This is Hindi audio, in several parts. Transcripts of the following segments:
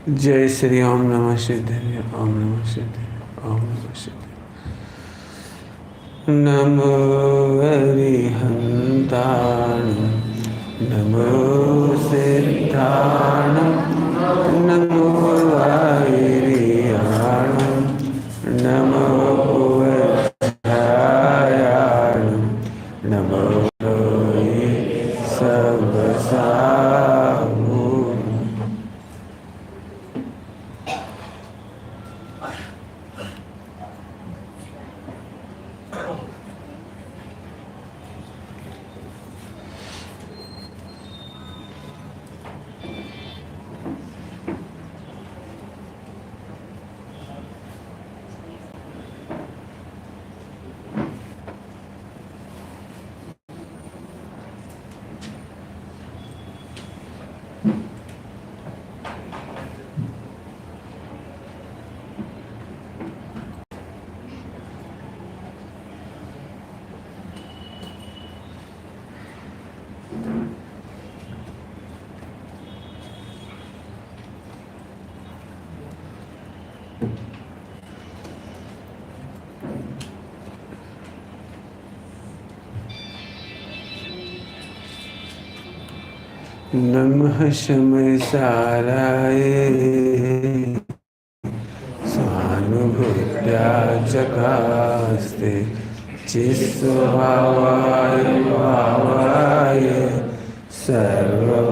जय श्री ओम नमः सिद्धाय ओम नमः सिद्धाय ओम नमः सिद्धाय। नमो अरिहंताण नमो सिद्धाण नमो आयरियाण नमो वज्रायाण नमो सबसाहु। नमः शमय साराय स्वानुभूत्या चकास्ते चित्स्वभावाय भावाय सर्वभावान्तरच्छिदे।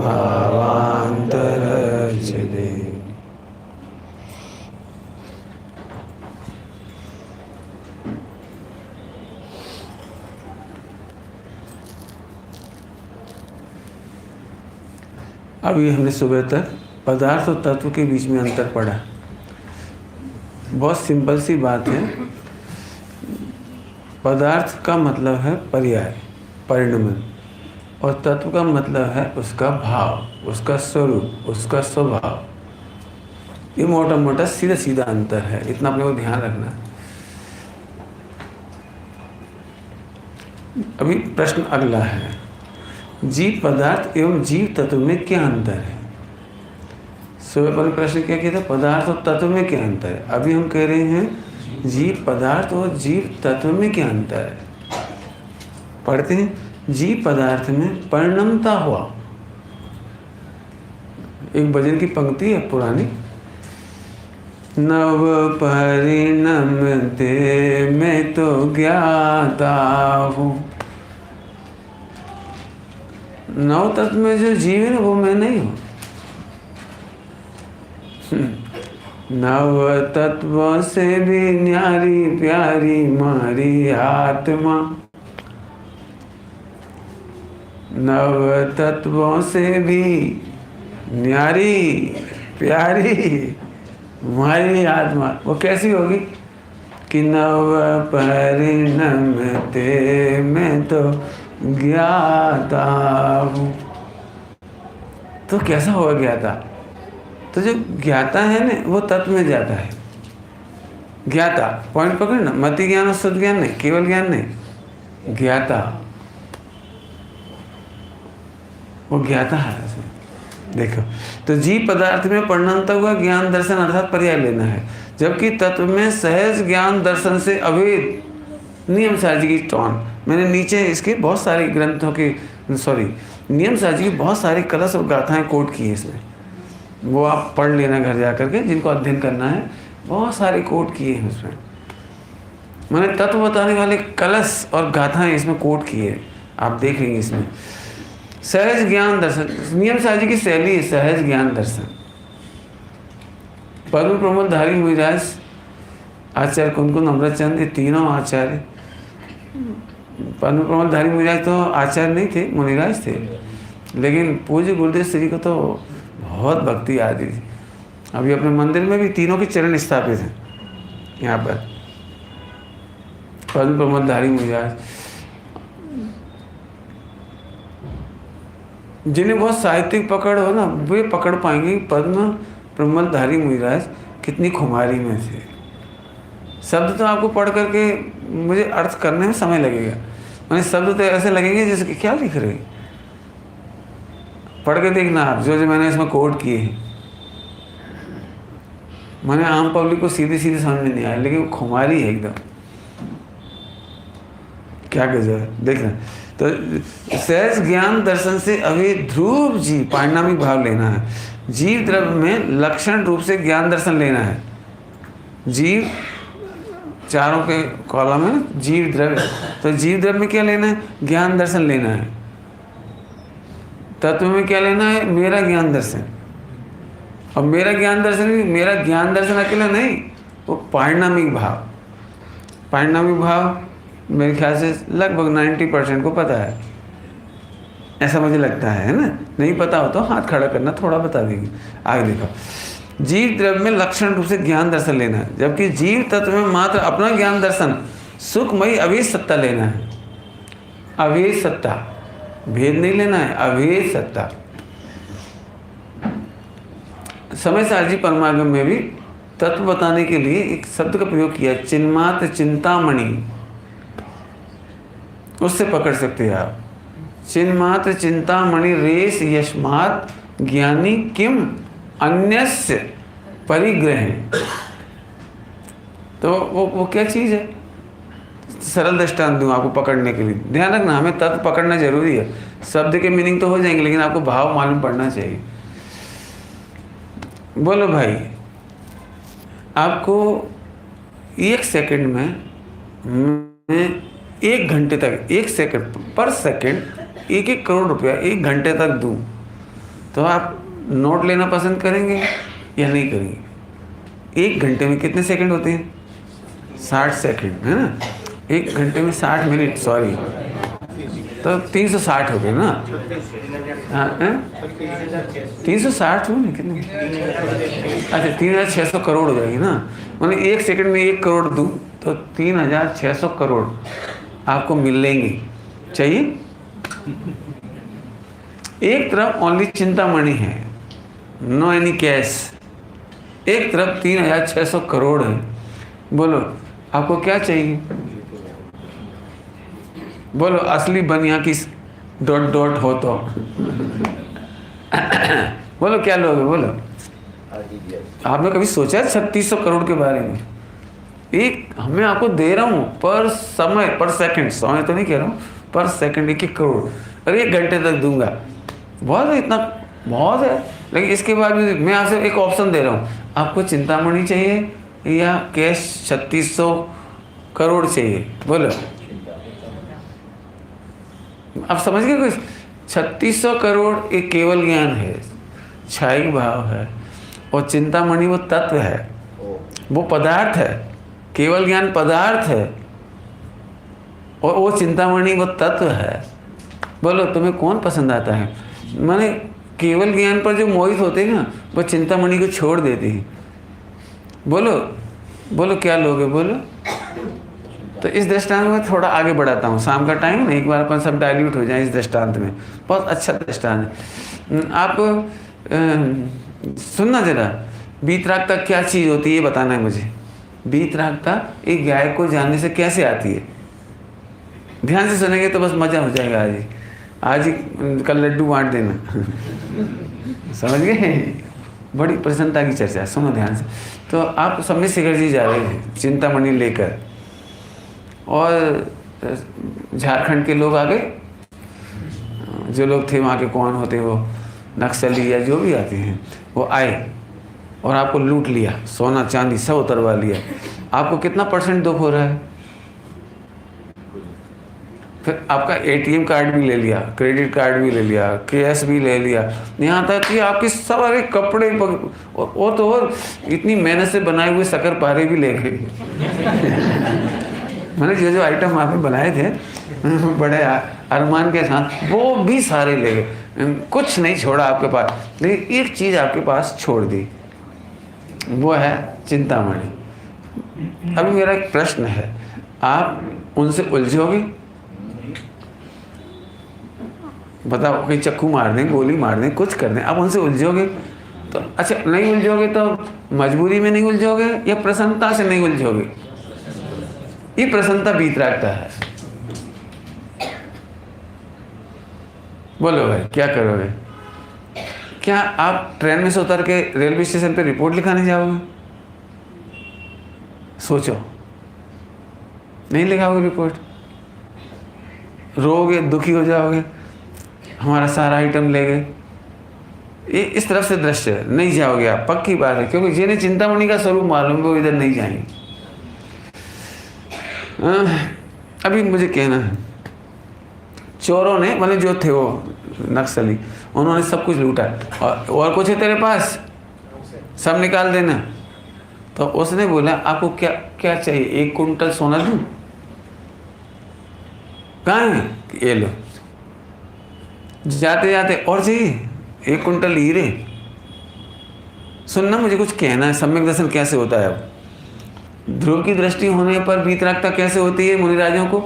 अभी हमने सुबह तक पदार्थ और तत्व के बीच में अंतर पढ़ा। बहुत सिंपल सी बात है। पदार्थ का मतलब है पर्याय, परिणमन, और तत्व का मतलब है उसका भाव, उसका स्वरूप, उसका स्वभाव। ये मोटा मोटा सीधा सीधा अंतर है, इतना अपने को ध्यान रखना है। अभी प्रश्न अगला है, जीव पदार्थ एवं जीव तत्व में क्या अंतर है। सुबह पर प्रश्न क्या किया था, पदार्थ और तत्व में क्या अंतर है। अभी हम कह रहे हैं जीव पदार्थ और जीव तत्व में क्या अंतर है। पढ़ते हैं, जीव पदार्थ में परिणमता हुआ। एक भजन की पंक्ति है पुरानी, नव परिणमते मैं तो ज्ञाता हूँ। नव तत्व में जो जीव है ना वो मैं नहीं हूँ। नव तत्वों से भी न्यारी प्यारी मारी आत्मा। नव तत्वों से भी न्यारी प्यारी मारी आत्मा। वो कैसी होगी कि नव परिणमते मैं तो ज्ञाता हूँ। तो कैसा होगा ज्ञाता। तो जो ज्ञाता है ना वो तत्व में जाता है। ज्ञाता पॉइंट पकड़ना, मति ज्ञान और शुद्ध ज्ञान नहीं, केवल ज्ञान नहीं, ज्ञाता। वो ज्ञाता है। देखो, तो जीव पदार्थ में परिणमता हुआ ज्ञान दर्शन अर्थात पर्याय लेना है, जबकि तत्व में सहज ज्ञान दर्शन से अभेद नियम साजी की टॉन। मैंने नीचे इसके बहुत सारे ग्रंथों के नियम साजी की बहुत सारी कलश और गाथाएं कोट की है इसमें। वो आप पढ़ लेना घर जा करके, जिनको अध्ययन करना है। बहुत सारे कोट किए हैं उसमें। मैंने तत्व बताने वाले कलश और गाथाएं इसमें कोट किए हैं, आप देख लेंगे इसमें। सहज ज्ञान दर्शन, नियम साजी की शैली है सहज ज्ञान दर्शन। पद्म प्रमोद धारी मुनिराज, आचार्य कुनकुन अमृतचंद, ये तीनों आचार्य। पद्म प्रमोद धारी मुनिराज तो आचार्य नहीं थे, मुनिराज थे, लेकिन पूज्य गुरुदेव श्री को तो बहुत भक्ति आती थी। अभी अपने मंदिर में भी तीनों के चरण स्थापित हैं यहाँ पर। पद्म प्रमोद धारी मुनिराज, जिन्हें बहुत साहित्यिक पकड़ हो ना, वे पकड़ पाएंगे पद्म प्रमोद धारी मुनिराज कितनी खुमारी में थे। शब्द तो आपको पढ़ करके मुझे अर्थ करने में समय लगेगा, मैंने शब्द तो ऐसे लगेंगे जैसे कि क्या लिख रहे। पढ़ के देखना आप, जो जो मैंने इसमें कोट किए हैं। मैंने आम पब्लिक को सीधी सीधी समझ में नहीं आया, लेकिन वो खुमारी है एकदम, क्या गजब है। देखना तो सहज ज्ञान दर्शन से अभी ध्रुव जी पारिणामिक भाव लेना है। जीव द्रव्य में लक्षण रूप से ज्ञान दर्शन लेना है। जीव चारों के कॉलम है जीव द्रव्य, तो जीव द्रव्य में क्या लेना है? ज्ञान दर्शन लेना है। तत्व में क्या लेना है? मेरा ज्ञान दर्शन। और मेरा ज्ञान दर्शन भी, मेरा ज्ञान दर्शन अकेला नहीं, वो पारिणामिक भाव। पारिणामिक भाव मेरे ख्याल से लगभग 90% को पता है, ऐसा मुझे लगता है ना। नहीं पता हो तो हाथ खड़ा करना, थोड़ा बता देंगे। आगे देखो, जीव द्रव्य में लक्षण रूप से ज्ञान दर्शन लेना है, जबकि जीव तत्व में मात्र अपना ज्ञान दर्शन सुखमयी अभेद सत्ता लेना है। अभेद सत्ता, भेद नहीं लेना है, अभेद सत्ता। समय सारजी परमार्ग में भी तत्व बताने के लिए एक शब्द का प्रयोग किया, चिन्मात्र चिंतामणि। उससे पकड़ सकते हैं आप। चिन्मात्र चिंतामणि रेस यस्मात् ज्ञानी किम अन्यस्य परिग्रह। तो वो क्या चीज़ है? सरल दृष्टांत दूँ आपको पकड़ने के लिए। ध्यान रखना, हमें तत्व पकड़ना जरूरी है। शब्द के मीनिंग तो हो जाएंगे, लेकिन आपको भाव मालूम पड़ना चाहिए। बोलो भाई, आपको 1 सेकंड में मैं 1 घंटे तक, 1 सेकंड पर सेकंड 1 करोड़ रुपया 1 घंटे तक दूं, तो आप नोट लेना पसंद करेंगे या नहीं करेंगे? 1 घंटे में कितने सेकंड होते हैं? 60 सेकंड, है ना। 1 घंटे में 60 मिनट, सॉरी, तो 360 हो गए ना। हाँ, 360 हो ना, कितने? अच्छा, 3600 करोड़ हो जाएगी ना। मतलब 1 सेकंड में 1 करोड़ दूं तो 3600 करोड़ आपको मिलेंगे। चाहिए? एक तरफ ओनली चिंतामणि है, नो एनी कैश। एक तरफ 3600 करोड़ है। बोलो आपको क्या चाहिए? बोलो असली बनिया की डॉट डॉट हो तो बोलो क्या लोगे? बोलो, आपने कभी सोचा है 3600 करोड़ के बारे में? एक मैं आपको दे रहा हूँ पर समय, पर सेकंड, समय तो नहीं कह रहा हूँ, पर सेकंड 1 करोड़, और 1 घंटे तक दूंगा। बहुत है, इतना बहुत है। लेकिन इसके बाद भी मैं आपसे एक ऑप्शन दे रहा हूँ, आपको चिंतामणि चाहिए या कैश 3600 करोड़ चाहिए? बोलो, आप समझ गए? कुछ 3600 करोड़ एक केवल ज्ञान है, क्षायिक भाव है, और चिंतामणि वो तत्व है, वो पदार्थ है। केवल ज्ञान पदार्थ है और वो चिंतामणि वो तत्व है। बोलो तुम्हें कौन पसंद आता है? माने केवल ज्ञान पर जो मोहित होते हैं ना, वो चिंतामणि को छोड़ देते हैं। बोलो बोलो क्या लोगे? बोलो। तो इस दृष्टांत में थोड़ा आगे बढ़ाता हूँ, शाम का टाइम है, एक बार अपन सब डाइल्यूट हो जाए इस दृष्टांत में। बहुत अच्छा दृष्टांत है। आप सुनना जरा, वीतरागता क्या चीज़ होती है ये बताना है मुझे। वीतरागता एक गाय को जानने से कैसे आती है? ध्यान से सुनेंगे तो बस मजा हो जाएगा। आज ही कल लड्डू बांट देना समझ गए? बड़ी प्रसन्नता की चर्चा, सुनो ध्यान से। तो आप समय शिखर जी जा रहे हैं चिंतामणि लेकर, और झारखंड के लोग आ गए, जो लोग थे वहाँ के, कौन होते हैं वो, नक्सली या जो भी आते हैं, वो आए और आपको लूट लिया, सोना चांदी सब उतरवा लिया। आपको कितना % दुख हो रहा है? फिर आपका ATM कार्ड भी ले लिया, क्रेडिट कार्ड भी ले लिया, कैश भी ले लिया, यहाँ तक कि आपके सारे कपड़े और तो और इतनी मेहनत से बनाए हुए शक्कर पारे भी ले गए मैंने जो आइटम आपने बनाए थे बड़े अरमान के साथ, वो भी सारे ले गए, कुछ नहीं छोड़ा आपके पास। लेकिन एक चीज़ आपके पास छोड़ दी, वो है चिंतामणि। अभी मेरा एक प्रश्न है, आप उनसे उलझोगे? बताओ, कहीं चक्कू मार दें, गोली मार दें, कुछ कर दें, आप उनसे उलझोगे? तो अच्छा नहीं उलझोगे तो मजबूरी में नहीं उलझोगे या प्रसन्नता से नहीं उलझोगे? ये प्रसन्नता वीतरागता है। बोलो भाई क्या करोगे? क्या आप ट्रेन में से उतर के रेलवे स्टेशन पे रिपोर्ट लिखाने जाओगे? सोचो, नहीं लिखाओगे रिपोर्ट, रोगे, दुखी हो जाओगे, हमारा सारा आइटम ले गए। ये इस तरफ से दृश्य है, नहीं जाओगे आप, पक्की बात है, क्योंकि जिन्हें चिंतामणि का स्वरूप मालूम है वो इधर नहीं जाएंगे। अभी मुझे कहना है, चोरों ने, मतलब जो थे वो नक्सली, उन्होंने सब कुछ लूटा, और कुछ है तेरे पास, सब निकाल देना। तो उसने बोला आपको क्या क्या चाहिए, 1 कुंटल सोना दूं? कहाँ है? ये लो। जाते जाते और चाहिए 1 कुंटल हीरे। सुनना, मुझे कुछ कहना है, सम्यक दर्शन कैसे होता है। अब ध्रुव की दृष्टि होने पर वीतरागता कैसे होती है मुनिराजों को,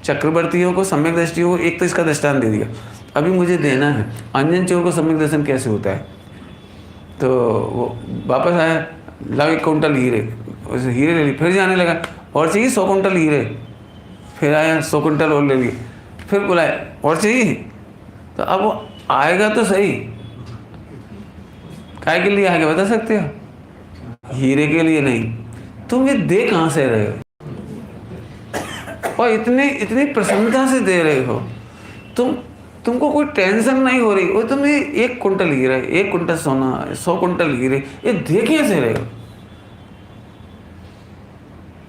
चक्रवर्तियों को, सम्यक दृष्टियों को। एक तो इसका दृष्टांत दे दिया, अभी मुझे देना है अंजन चोर को सम्यक दर्शन कैसे होता है। तो वो वापस आया, लाओ 1 कुंटल हीरे, उसे हीरे ले ली, फिर जाने लगा और चाहिए 100 कुंटल हीरे, फिर आया 100 कुंटल और ले लिए, फिर बुलाया और चाहिए। तो अब वो आएगा तो सही, काय के लिए आएगा बता सकते हो? हीरे के लिए नहीं। तुम ये दे कहाँ से रहे हो, और इतनी प्रसन्नता से दे रहे हो, तुमको कोई टेंशन नहीं हो रही, वो तुम्हें 1 कुंटल हीरे, 1 कुंटल सोना, 100 कुंटल हीरे, ये दे कैसे रहे हो?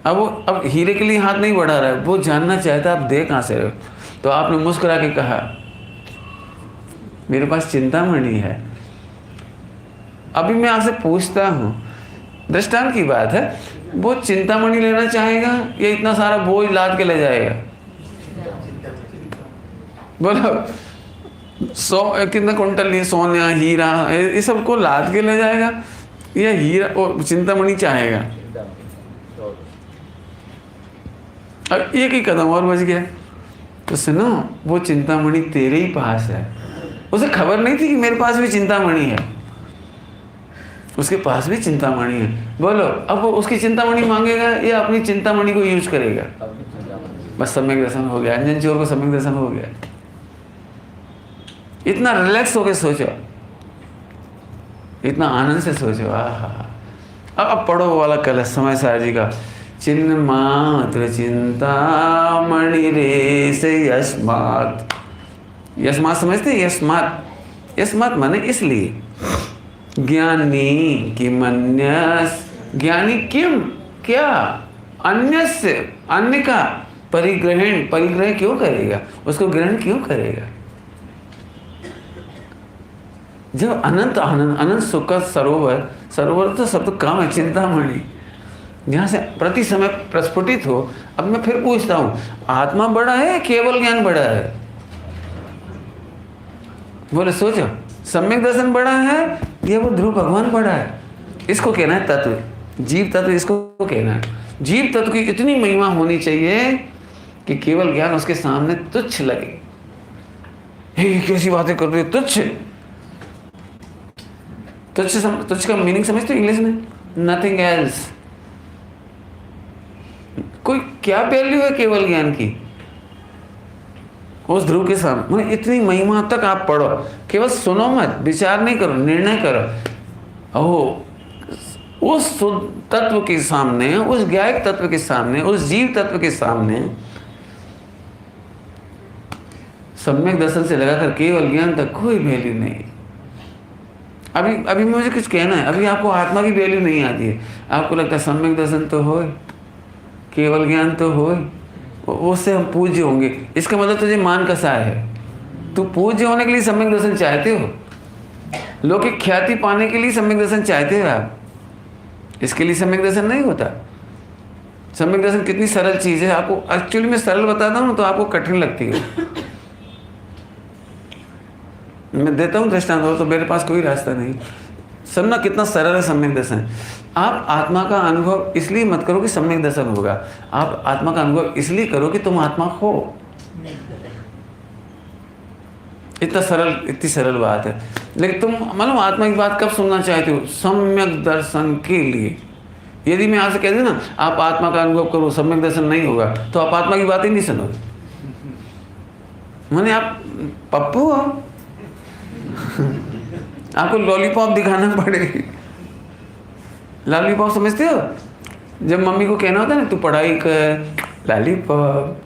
अब हीरे के लिए हाथ नहीं बढ़ा रहा है, वो जानना चाहता आप दे कहाँ से रहे हो। तो आपने मुस्कुरा के कहा मेरे पास चिंतामणि है। अभी मैं आपसे पूछता हूँ, दृष्टांत की बात है, वो चिंतामणि लेना चाहेगा या इतना सारा बोझ लाद के ले जाएगा? बोलो, 100 कितना कुंटल ये सोना हीरा ये सबको लाद के ले जाएगा या हीरा वो चिंतामणि चाहेगा? अब एक ही कदम और बच गया। तो सुनो, वो चिंतामणि तेरे ही पास है। उसे खबर नहीं थी कि मेरे पास भी चिंतामणि है, उसके पास भी चिंतामणि है। बोलो, अब वो उसकी चिंतामणि मांगेगा या अपनी चिंतामणि को यूज करेगा? बस सम्यक दर्शन हो गया, अंजन चोर को सम्यक दर्शन हो गया। इतना रिलैक्स होकर सोचो, इतना आनंद से सोचो। अब पढ़ो वो वाला कलश समय सार जी का, चिन्ह मात्र चिंतामणि रे से यस्मात्। यस्मात् समझते? यस्मात्, यस्मात् माने इसलिए। ज्ञानी किमन्यस्, ज्ञानी किम क्या, अन्यस्य, अन्य का परिग्रहण, परिग्रह क्यों करेगा, उसको ग्रहण क्यों करेगा? जब अनंत आनंद, अनंत सुख का सरोवर, सरोवर तो सब तो काम है, चिंतामणि जहाँ से प्रति समय प्रस्फुटित हो। अब मैं फिर पूछता हूँ, आत्मा बड़ा है, केवल ज्ञान बड़ा है? बोले सोचो, सम्यक दर्शन बड़ा है या वो ध्रुव भगवान बड़ा है? इसको कहना है तत्व, जीव तत्व इसको कहना है। जीव तत्व की इतनी महिमा होनी चाहिए कि केवल ज्ञान उसके सामने तुच्छ लगे। हे कैसी बातें कर रहे हो, तुच्छ। तुच्छ का मीनिंग समझते हो इंग्लिश में? Nothing else. कोई क्या वैल्यू है केवल ज्ञान की उस ध्रुव के सामने? मतलब इतनी महिमा तक आप पढ़ो, केवल सुनो मत, विचार नहीं करो, निर्णय करो। ओह, उस तत्व के सामने, उस ज्ञायक तत्व के सामने, उस जीव तत्व के सामने सम्यक दर्शन से लगाकर केवल ज्ञान तक कोई वैल्यू नहीं। अभी मुझे कुछ कहना है, अभी आपको आत्मा की वैल्यू नहीं आती है। आपको लगता है सम्यक दर्शन तो हो, केवल ज्ञान तो हो, उससे हम पूज्य होंगे। इसका मतलब तुझे मान कसा है, तू पूज्य होने के लिए सम्यक दर्शन चाहते हो, लौकिक ख्याति पाने के लिए सम्यक दर्शन चाहते हो आप, इसके लिए सम्यक दर्शन नहीं होता। सम्यक दर्शन कितनी सरल चीज़ है, आपको एक्चुअली मैं सरल बताता हूँ तो आपको कठिन लगती है। मैं देता हूँ दृष्टांत, हो तो मेरे पास कोई रास्ता नहीं। सुनना कितना सरल है सम्यक दर्शन। आप आत्मा का अनुभव इसलिए मत करो कि सम्यक दर्शन होगा, आप आत्मा का अनुभव इसलिए करो कि तुम आत्मा हो। इतना सरल, इतनी सरल बात है। लेकिन तुम मालूम आत्मा की बात कब सुनना चाहते हो? सम्यक दर्शन के लिए। यदि मैं आपसे कह दूं ना आप आत्मा का अनुभव करो, सम्यक दर्शन नहीं होगा, तो आप आत्मा की बात ही नहीं सुनोगे। माने आप पप्पू हो, आपको लॉलीपॉप दिखाना पड़ेगी। लॉलीपॉप समझते हो? जब मम्मी को कहना होता है ना तू पढ़ाई कर, लॉलीपॉप,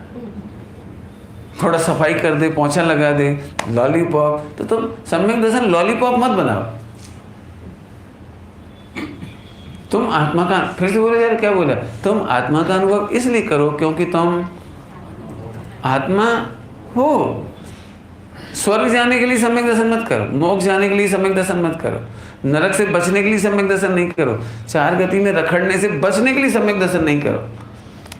थोड़ा सफाई कर दे, पोंछा लगा दे, लॉलीपॉप, तो तुम सम्यक दर्शन लॉलीपॉप मत बनाओ। तुम आत्मा का, फिर से बोले यार क्या बोला, तुम आत्मा का अनुभव इसलिए करो क्योंकि तुम आत्मा हो। स्वर्ग जाने के लिए सम्यक दर्शन मत करो, मोक्ष जाने के लिए सम्यक दर्शन मत करो, नरक से बचने के लिए सम्यक दर्शन नहीं करो, चार गति में रखड़ने से बचने के लिए सम्यक दर्शन नहीं करो।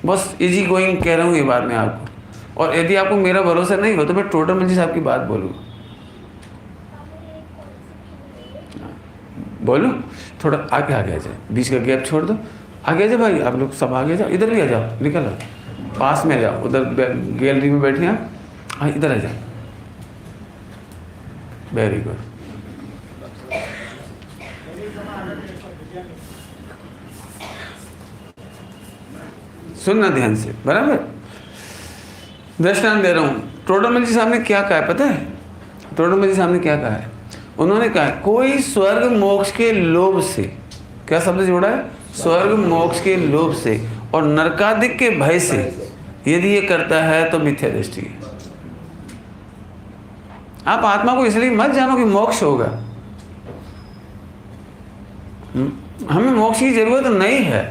बस इजी गोइंग कह रहा हूँ ये बात मैं आपको। और यदि आपको मेरा भरोसा नहीं हो तो मैं टोटल मंजी साहब की बात बोलूँ, थोड़ा आगे आ जाए, बीच का गैप छोड़ दो, आगे आ जाओ भाई, आप लोग सब आगे जाओ, इधर भी आ जाओ, निकल आओ, पास में आ जाओ, उधर गैलरी में बैठे आप, हाँ इधर आ जाओ, वेरी गुड। सुनना ध्यान से, बराबर। दृष्टांत दे रहा हूँ, टोडरमल जी साहब ने क्या कहा है पता है? टोडरमल जी साहब ने क्या कहा है? उन्होंने कहा कोई स्वर्ग मोक्ष के लोभ से, क्या शब्द जोड़ा है? स्वर्ग मोक्ष के लोभ से और नरकादिक के भय से यदि ये करता है तो मिथ्या दृष्टि है। आप आत्मा को इसलिए मत जानो कि मोक्ष होगा। हमें मोक्ष की जरूरत नहीं है।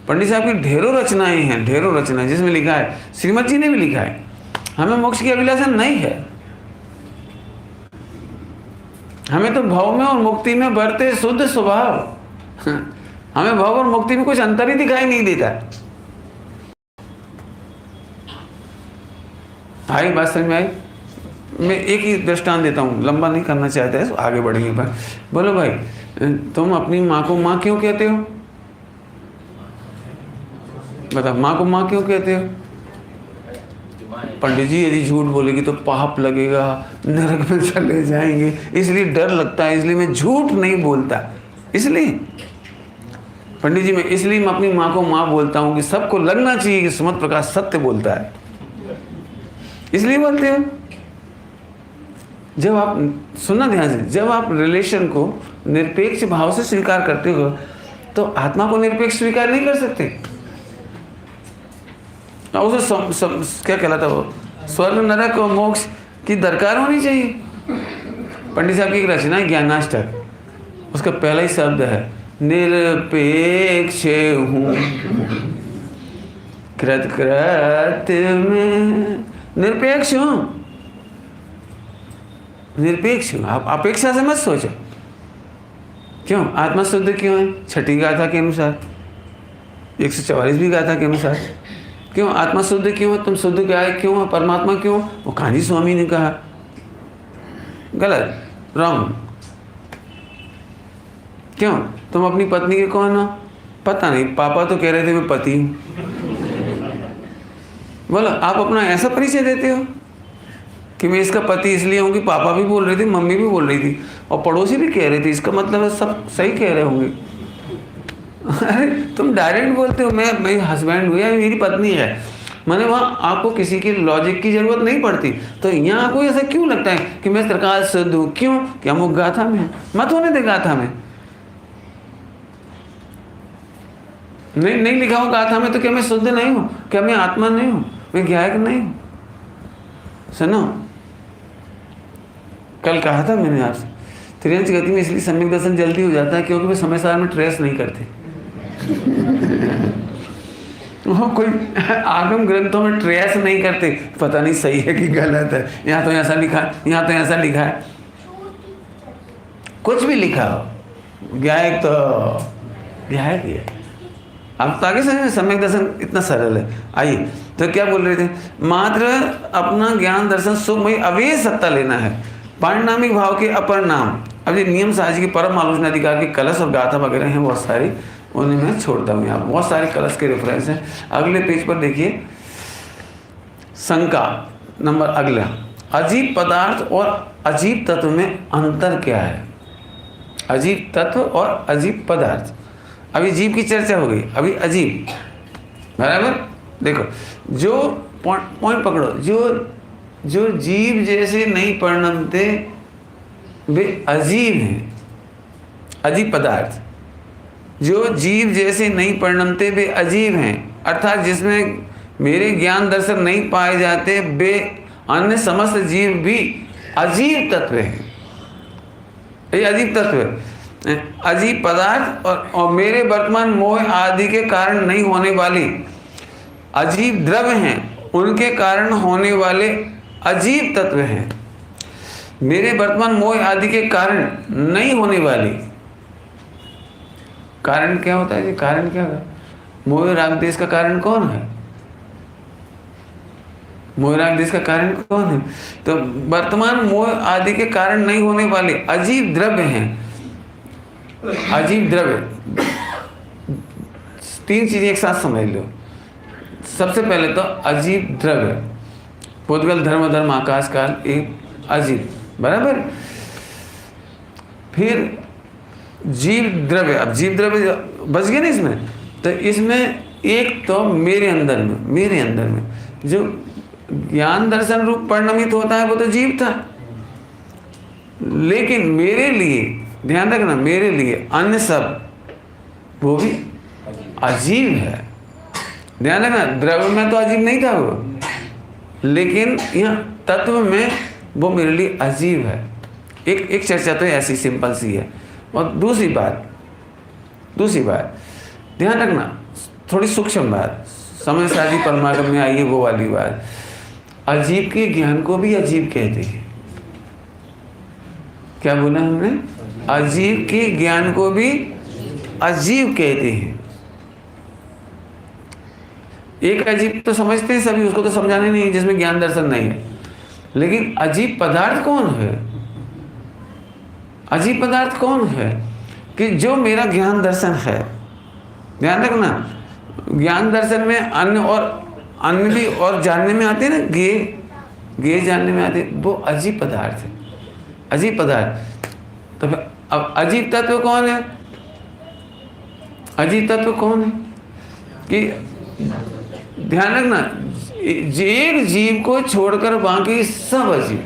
पंडित साहब की ढेरों रचनाएं हैं, ढेरों रचनाएं, जिसमें लिखा है, श्रीमद जी ने भी लिखा है, हमें मोक्ष की अभिलाषा नहीं है। हमें तो भव में और मुक्ति में बढ़ते शुद्ध स्वभाव, हमें भव और मुक्ति में कुछ अंतर ही दिखाई नहीं देता। आई बात समझ में आई? मैं एक ही दृष्टांत देता हूँ, लंबा नहीं करना चाहता है, आगे बढ़ेंगे। पर बोलो भाई, तुम अपनी माँ को माँ क्यों कहते हो? बताओ, माँ को माँ क्यों कहते हो? पंडित जी यदि झूठ बोलेगी तो पाप लगेगा, नरक में चले जाएंगे, इसलिए डर लगता है, इसलिए मैं झूठ नहीं बोलता। इसलिए पंडित जी, मैं इसलिए मैं अपनी माँ को माँ बोलता हूँ कि सबको लगना चाहिए कि सुमत प्रकाश सत्य बोलता है, इसलिए बोलते हो। जब आप सुनना ध्यान से, जब आप रिलेशन को निरपेक्ष भाव से स्वीकार करते हो तो आत्मा को निरपेक्ष स्वीकार नहीं कर सकते। उसे क्या कहलाता वो, स्वर्ग नरक और मोक्ष की दरकार होनी चाहिए। पंडित साहब की एक रचना है ज्ञानाष्टक, उसका पहला ही शब्द है निरपेक्ष हूँ, कृत कृत में निरपेक्ष हूँ, निरपेक्ष हूँ। आप अपेक्षा से मत सोचो। क्यों? आत्मा शुद्ध क्यों है? छठी गाथा के अनुसार, 144वीं गाथा के अनुसार। क्यों आत्मा शुद्ध क्यों है? तुम शुद्ध क्या है, क्यों है? परमात्मा क्यों? वो कान्जी स्वामी ने कहा। गलत, रॉन्ग। क्यों? तुम अपनी पत्नी के कौन हो? पता नहीं, पापा तो कह रहे थे मैं पति हूँ। बोलो, आप अपना ऐसा परिचय देते हो कि मैं इसका पति इसलिए हूँ कि पापा भी बोल रही थी, मम्मी भी बोल रही थी और पड़ोसी भी कह रहे थे, इसका मतलब है सब सही कह रहे होंगे। अरे तुम डायरेक्ट बोलते हो मैं मेरी हस्बैंड हूँ या मेरी पत्नी है, मैंने वहाँ आपको किसी की लॉजिक की जरूरत नहीं पड़ती। तो यहाँ आपको ऐसा क्यों लगता है कि मैं सरकार शुद्ध हूँ? क्यों? क्या वो गाथा में? मत होने दे गाथा में। नहीं लिखा हो गाथा में तो क्या मैं शुद्ध नहीं हूँ? क्या मैं आत्मा नहीं हूँ? मैं ज्ञायक नहीं हूँ? सुनो, कल कहा था मैंने आपसे, त्रियंश गति में इसलिए सम्यक दर्शन जल्दी हो जाता है क्योंकि वे समय सार में ट्रेस नहीं करते। वो कोई आगम ग्रंथों में ट्रेस नहीं करते, पता नहीं सही है कि गलत है, यहाँ तो ऐसा लिखा है, यहाँ तो ऐसा लिखा है, कुछ भी लिखा हो, ज्ञायक तो ज्ञायक ही है। अब तो आगे समझ, सम्यक दर्शन इतना सरल है। आइए, तो क्या बोल रहे थे? मात्र अपना ज्ञान दर्शन सुखमयी अवेश सत्ता लेना है, पारिणामिक भाव के अपर नाम। अब ये नियम साहजी के परम आलोचना अधिकार के कलश और गाथा वगैरह हैं बहुत सारी, उन्हें मैं छोड़ता हूँ यहाँ, बहुत सारे कलश के रेफरेंस हैं। अगले पेज पर देखिए, शंका नंबर अगला, अजीब पदार्थ और अजीब तत्व में अंतर क्या है? अजीब तत्व और अजीब पदार्थ। अभी जीव की चर्चा हो गई, अभी अजीब, बराबर। देखो, जो पॉइंट पकड़ो, जो जीव जैसे नहीं परिणमते वे अजीब हैं, अजीब पदार्थ। जो जीव जैसे नहीं परिणमते वे अजीब हैं, अर्थात जिसमें मेरे ज्ञान दर्शन नहीं पाए जाते वे अन्य समस्त जीव भी अजीब तत्व हैं। ये अजीब तत्व है, अजीब पदार्थ और मेरे वर्तमान मोह आदि के कारण नहीं होने वाली अजीब द्रव्य हैं, उनके कारण होने वाले अजीब तत्व हैं। मेरे वर्तमान मोह आदि के कारण नहीं होने वाली, कारण क्या होता है जी? कारण क्या है? मोह राग देश का कारण कौन है? मोह राग देश का कारण कौन है? तो वर्तमान मोह आदि के कारण नहीं होने वाले अजीब द्रव्य हैं। अजीब द्रव्य, तीन चीजें एक साथ समझ लो। सबसे पहले तो अजीब द्रव्य, भूतकाल धर्म धर्म आकाश काल एक अजीब, बराबर। फिर जीव द्रव्य, अब जीव द्रव्य बच गए ना इसमें, तो इसमें एक तो मेरे अंदर में जो ज्ञान दर्शन रूप परिणमित होता है वो तो जीव था, लेकिन मेरे लिए ध्यान रखना, मेरे लिए अन्य सब वो भी अजीब है। ध्यान रखना, द्रव्य में तो अजीब नहीं था वो, लेकिन यहाँ तत्व में वो मेरे लिए अजीब है। एक चर्चा तो ऐसी सिंपल सी है। और दूसरी बात ध्यान रखना, थोड़ी सूक्ष्म बात, समय साधी परमागम में आई है वो वाली बात। अजीब के ज्ञान को भी अजीब कहते हैं। क्या बोला हमने? अजीब के ज्ञान को भी अजीब कहते हैं। एक अजीब तो समझते हैं सभी, उसको तो समझाने नहीं, जिसमें ज्ञान दर्शन नहीं है। लेकिन अजीब पदार्थ कौन है? अजीब पदार्थ कौन है? कि जो मेरा ज्ञान दर्शन है। ध्यान रखना, ज्ञान दर्शन में अन्य भी और जानने में आते हैं ना, गे जानने में आते, वो अजीब पदार्थ है, अजीब पदार्थ। तो अब अजीब तत्व कौन है? अजीब तत्व कौन है? कि ध्यान रखना, एक जीव को छोड़कर बाकी सब अजीब।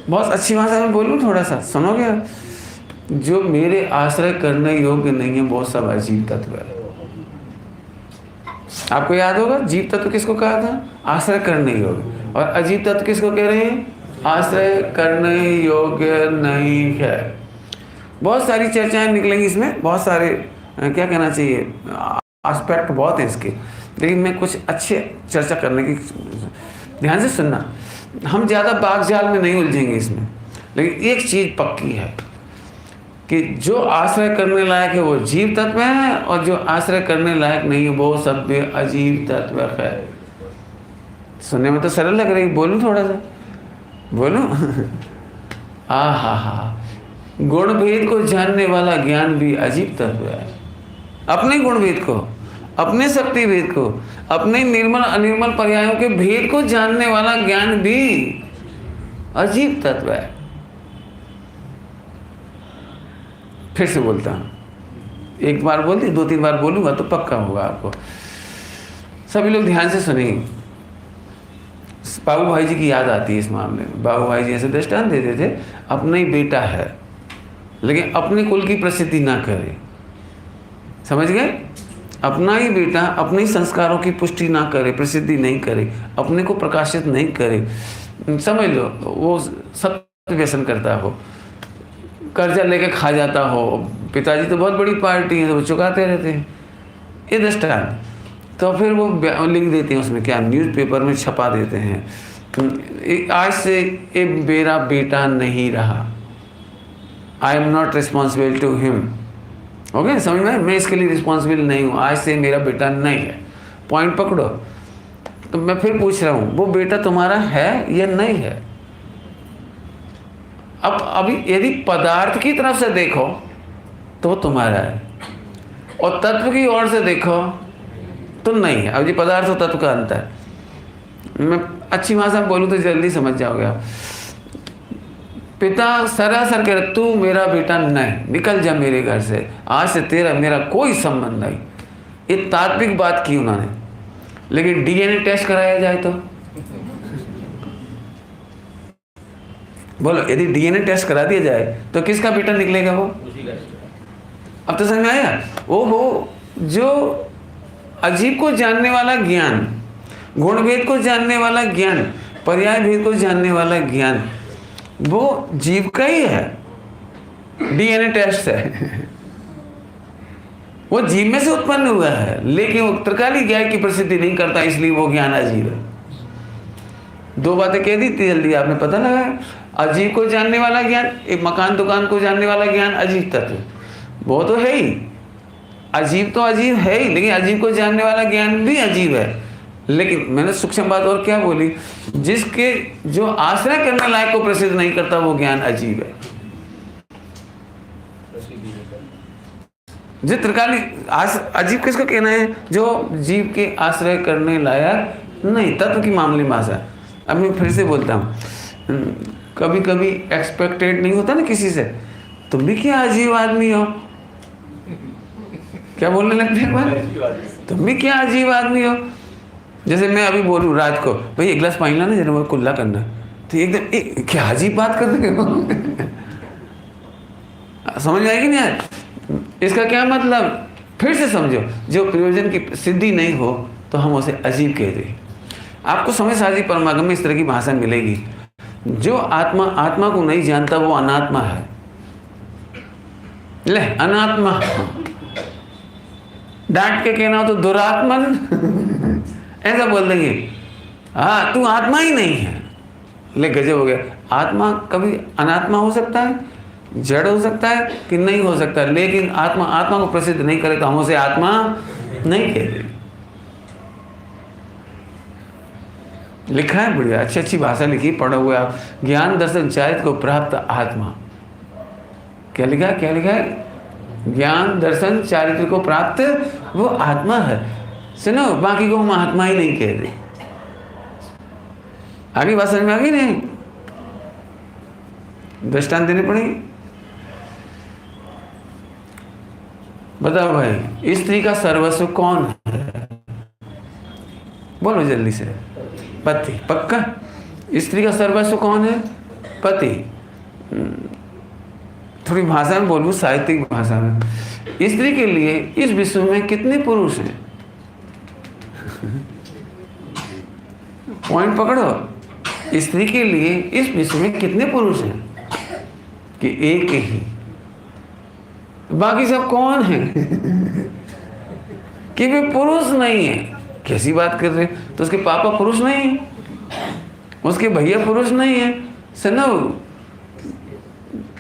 बहुत अच्छी भाषा में बोलूं, थोड़ा सा सुनोगे? जो मेरे आश्रय करने योग्य नहीं है वो सब अजीब तत्व है। आपको याद होगा जीव तत्व किसको कहा था? आश्रय करने योग्य। और अजीब तत्व किसको कह रहे हैं? आश्रय करने योग्य नहीं है। बहुत सारी चर्चाएं निकलेंगी इसमें, बहुत सारे क्या कहना चाहिए एस्पेक्ट बहुत हैं इसके, लेकिन मैं कुछ अच्छे चर्चा करने की, ध्यान से सुनना। हम ज़्यादा बागजाल में नहीं उलझेंगे इसमें, लेकिन एक चीज़ पक्की है कि जो आश्रय करने लायक है वो जीव तत्व है, और जो आश्रय करने लायक नहीं है वो सब अजीब तत्व है। सुनने में तो सरल लग रही, बोलूं थोड़ा सा, बोलूं? हा, गुण भेद को जानने वाला ज्ञान भी अजीब तत्व है। अपने गुण भेद को, अपने शक्ति भेद को, अपने निर्मल अनिर्मल पर्यायों के भेद को जानने वाला ज्ञान भी अजीब तत्व है। फिर से बोलता हूं, एक बार बोल दी, 2-3 बार बोलूंगा तो पक्का होगा आपको। सभी लोग ध्यान से सुनिए। बाबू भाई जी की याद आती है इस मामले में। बाबू भाई जी ऐसे दृष्टांत देते थे, अपना ही बेटा है लेकिन अपने कुल की प्रसिद्धि ना करे। समझ गए? अपना ही बेटा अपने ही संस्कारों की पुष्टि ना करे, प्रसिद्धि नहीं करे, अपने को प्रकाशित नहीं करे, समझ लो वो सत्य व्यसन करता हो, कर्जा लेके खा जाता हो। पिताजी तो बहुत बड़ी पार्टी है तो वो चुकाते रहते हैं, ये दृष्टांत। तो फिर वो लिख देते हैं उसमें, क्या न्यूज़पेपर में छपा देते हैं, आज से ये मेरा बेटा नहीं रहा, I am not responsible to him. Okay, समझ में? मैं इसके लिए रिस्पॉन्सिबल नहीं हूँ, आज से मेरा बेटा नहीं है। पॉइंट पकड़ो। तो मैं फिर पूछ रहा हूँ, वो बेटा तुम्हारा है या नहीं है? अब अभी यदि पदार्थ की तरफ से देखो तो वो तुम्हारा है, और तत्व की ओर से देखो तो नहीं है। अब ये पदार्थ और तत्व का अंतर, मैं अच्छी भाषा में बोलूँ तो जल्दी समझ जाओगे आप। पिता सरासर कह रहे, तू मेरा बेटा नहीं, निकल जा मेरे घर से, आज से तेरा मेरा कोई संबंध नहीं। ये तात्विक बात की उन्होंने। लेकिन डीएनए टेस्ट कराया जाए तो बोलो, यदि डीएनए टेस्ट करा दिया जाए तो किसका बेटा निकलेगा वो? अब तो समझ में आया? ओहो, जो अजीब को जानने वाला ज्ञान, गुण भेद को जानने वाला ज्ञान, पर्याय भेद को जानने वाला ज्ञान, वो जीव का ही है, डीएनए टेस्ट है। वो जीव में से उत्पन्न हुआ है, लेकिन वो त्रिकाली ज्ञान की प्रसिद्धि नहीं करता, इसलिए वो ज्ञान अजीब है। दो बातें कह दी थी जल्दी, आपने पता लगाया। अजीब को जानने वाला ज्ञान, एक मकान दुकान को जानने वाला ज्ञान अजीब तत्व, वो तो है ही, अजीब तो अजीब है ही, लेकिन अजीब को जानने वाला ज्ञान भी अजीब है। लेकिन मैंने सूक्ष्म बात और क्या बोली, जिसके जो आश्रय करने लायक को प्रसिद्ध नहीं करता वो ज्ञान अजीब है। जो त्रिकाली अजीब किसको कहना है? जो जीव के आश्रय करने लायक नहीं, तत्व की मामले में आशा। अब मैं फिर से बोलता हूँ, कभी कभी एक्सपेक्टेड नहीं होता ना किसी से, तुम भी क्या अजीब आदमी हो, क्या बोलने लगते हैं, तुम भी क्या अजीब आदमी हो। जैसे मैं अभी बोलूँ रात को, भाई एक गिलास पानी लाना, जरा वो कुल्ला करना, तो एकदम क्या अजीब बात करते हो। समझ आएगी नहीं यार? इसका क्या मतलब, फिर से समझो, जो प्रयोजन की सिद्धि नहीं हो तो हम उसे अजीब कह दें। आपको समय साझी परमागम में इस तरह की भाषा मिलेगी। जो आत्मा को नहीं जानता वो अनात्मा है। ले अनात्मा, डांट के कहना हो तो दुरात्मन ऐसा बोल देंगे, हाँ तू आत्मा ही नहीं है। ले गजब हो गया। आत्मा कभी अनात्मा हो सकता है, जड़ हो सकता है कि नहीं हो सकता, लेकिन आत्मा को प्रसिद्ध नहीं करे तो हम उसे आत्मा नहीं कहते। लिखा है बढ़िया, अच्छी अच्छी भाषा लिखी, पढ़ो हुए आप। ज्ञान दर्शन चारित्र को प्राप्त आत्मा, क्या लिखा है? ज्ञान दर्शन चारित्र को प्राप्त वो आत्मा है। सुनो, बाकी को हम आत्मा ही नहीं कहते। आगे बात समझ में आ गई नहीं? दृष्टांत देने पड़ेंगे। बताओ भाई, स्त्री का सर्वस्व कौन है? बोलो जल्दी से। पति। पक्का? स्त्री का सर्वस्व कौन है? पति। थोड़ी भाषा में बोलूं, साहित्यिक भाषा में। स्त्री के लिए इस विश्व में कितने पुरुष हैं? पॉइंट पकड़ो। स्त्री के लिए इस विश्व में कितने पुरुष हैं? कि एक ही। बाकी सब कौन है? कि वे पुरुष नहीं है। कैसी बात कर रहे? तो उसके पापा पुरुष नहीं है, उसके भैया पुरुष नहीं है। सुनो,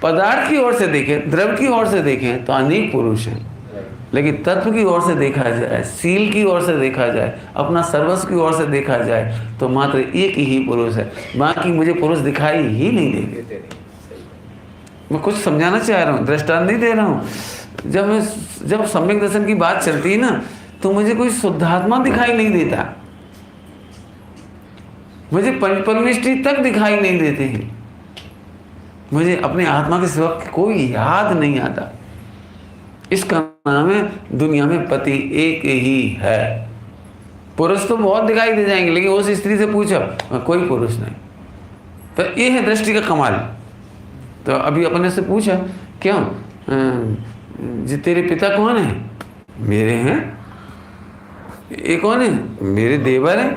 पदार्थ की ओर से देखें, द्रव्य की ओर से देखें तो अनेक पुरुष हैं, लेकिन तत्व की ओर से देखा जाए, सील की ओर से देखा जाए, अपना सर्वस्व की ओर से देखा जाए तो मात्र एक ही पुरुष है। बाकी मुझे पुरुष दिखाई ही नहीं देंगे। मैं कुछ समझाना चाह रहा हूँ, दृष्टांत नहीं दे रहा हूँ। जब सम्यक दर्शन की बात चलती है ना, तो मुझे कोई शुद्धात्मा दिखाई नहीं देता, मुझे पंचपरमेष्ठी तक दिखाई नहीं देते हैं, मुझे अपने आत्मा के सिवा कोई याद नहीं आता। इसका नाम है दुनिया में पति एक ही है। पुरुष तो बहुत दिखाई दे जाएंगे, लेकिन उस स्त्री से पूछो कोई पुरुष नहीं। तो ये है दृष्टि का कमाल। तो अभी अपने से पूछा, क्यों जी तेरे पिता कौन है? मेरे हैं। ये कौन है? मेरे देवर है।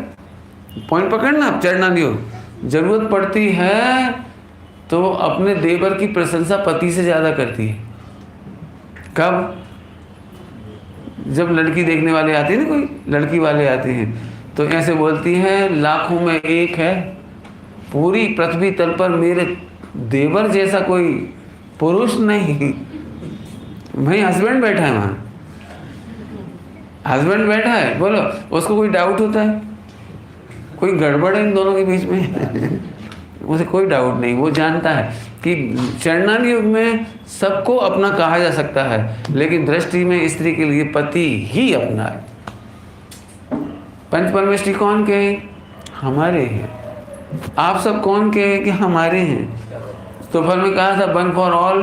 पॉइंट पकड़ना, अब चढ़ना दियो। जरूरत पड़ती है तो अपने देवर की प्रशंसा पति से ज़्यादा करती है। कब? जब लड़की देखने वाले आते हैं ना, कोई लड़की वाले आते हैं तो ऐसे बोलती हैं, लाखों में एक है, पूरी पृथ्वी तल पर मेरे देवर जैसा कोई पुरुष नहीं। भाई हस्बैंड बैठा है वहाँ, हस्बैंड बैठा है, बोलो उसको कोई डाउट होता है? कोई गड़बड़ है इन दोनों के बीच में? उसे कोई डाउट नहीं। वो जानता है कि चरणान युग में सबको अपना कहा जा सकता है, लेकिन दृष्टि में स्त्री के लिए पति ही अपना है। पंच परमेष्ठी कौन कहे? हमारे हैं। आप सब कौन कहे? कि हमारे हैं। तो फल में कहा था one for all,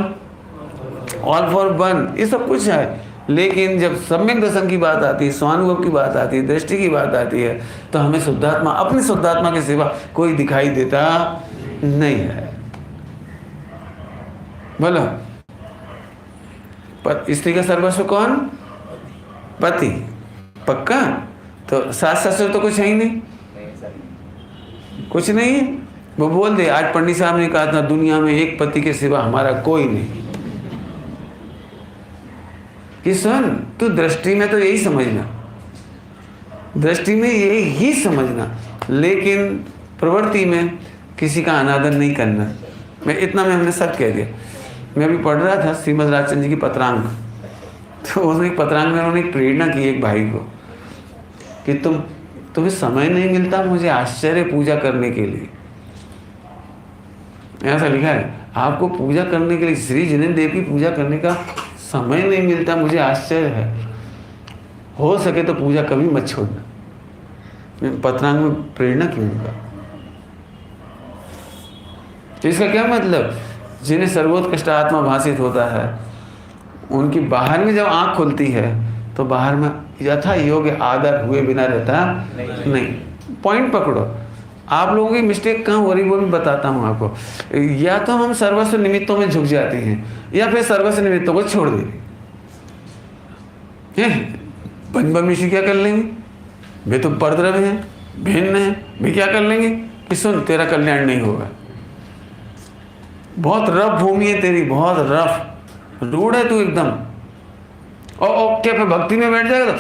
all for one, ये सब कुछ है। लेकिन जब सम्यक दर्शन की बात आती है, स्वानुभव की बात आती है, दृष्टि की बात आती है, तो हमें शुद्धात्मा, अपनी शुद्धात्मा के सिवा कोई दिखाई देता नहीं है। बोलो, पर स्त्री का सर्वस्व कौन? पति। पक्का? तो सास ससुर तो कुछ है ही नहीं, कुछ नहीं है। वो बोल दे, आज पंडित साहब ने कहा था दुनिया में एक पति के सिवा हमारा कोई नहीं। कि सुन, तू दृष्टि में तो यही समझना, दृष्टि में यही समझना, लेकिन प्रवृत्ति में किसी का अनादर नहीं करना। मैं इतना में हमने सब कह दिया। मैं अभी पढ़ रहा था श्रीमद् राजचंद्र जी की पत्रांग, तो उसमें पत्रांग में उन्होंने एक प्रेरणा की एक भाई को कि तुम्हें समय नहीं मिलता मुझे आश्चर्य पूजा करने के लिए। ऐसा लिखा है, आपको पूजा करने के लिए, श्री जिनेन्द्र देव की पूजा करने का समय नहीं मिलता, मुझे आश्चर्य है। हो सके तो पूजा कभी मत छोड़ना। पत्रांग में प्रेरणा की उनका। तो इसका क्या मतलब, जिन्हें सर्वोत्कृष्ट आत्मा भाषित होता है, उनकी बाहर में जब आंख खुलती है तो बाहर में यथा योग्य आदर हुए बिना रहता नहीं। पॉइंट पकड़ो। आप लोगों की मिस्टेक कहाँ हो रही वो भी बताता हूँ आपको। या तो हम सर्वस्व निमित्तों में झुक जाते हैं, या फिर सर्वस्व निमित्तों को छोड़ देते हैं। पंचब्रह्मर्षि क्या कर लेंगे, वे तो परद्रव्य हैं, भिन्न हैं, वे क्या कर लेंगे कि सुन तेरा कल्याण नहीं होगा। बहुत रफ भूमि है तेरी, बहुत रफ, रूढ़ है तू एकदम। और क्या फिर भक्ति में बैठ जाएगा तो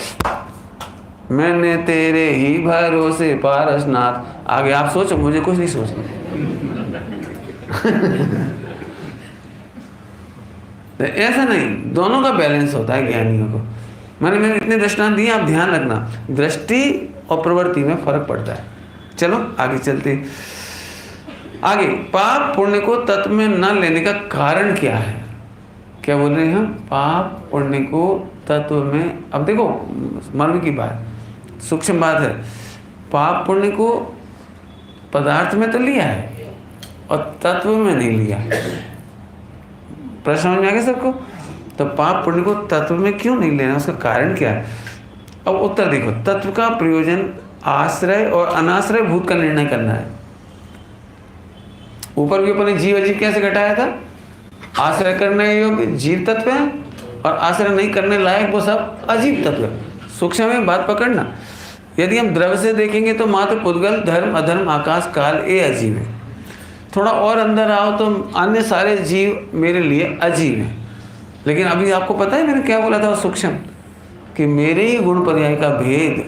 मैंने तेरे ही भरोसे पारसनाथ। आगे आप सोचो, मुझे कुछ नहीं सोचना। ऐसा नहीं, दोनों का बैलेंस होता है ज्ञानियों को। मैंने इतने दृष्टांत दिए, आप ध्यान रखना, दृष्टि और प्रवृत्ति में फर्क पड़ता है। चलो आगे चलते। आगे, पाप पुण्य को तत्व में न लेने का कारण क्या है? क्या बोल रहे हैं हम? पाप पुण्य को तत्व में, अब देखो मर्म की बात, सूक्ष्म बात है। पाप पुण्य को पदार्थ में तो लिया है और तत्व में नहीं लिया। प्रश्न समझ में आ गया सबको? तो पाप पुण्य को तत्व में क्यों नहीं लेना, उसका कारण क्या है? अब उत्तर देखो, तत्व का प्रयोजन आश्रय और अनाश्रय भूत का निर्णय करना है। ऊपर भी अपने जीव अजीव कैसे घटाया था? आश्रय करने योग्य जीव तत्व है और आश्रय नहीं करने लायक वो सब अजीव तत्व है। सूक्ष्म में बात पकड़ना। यदि हम द्रव्य से देखेंगे तो मात्र पुद्गल, धर्म, अधर्म, आकाश, काल ये अजीब है। थोड़ा और अंदर आओ तो अन्य सारे जीव मेरे लिए अजीब हैं। लेकिन अभी आपको पता है मैंने क्या बोला था सूक्ष्म, कि मेरे ही गुण पर्याय का भेद,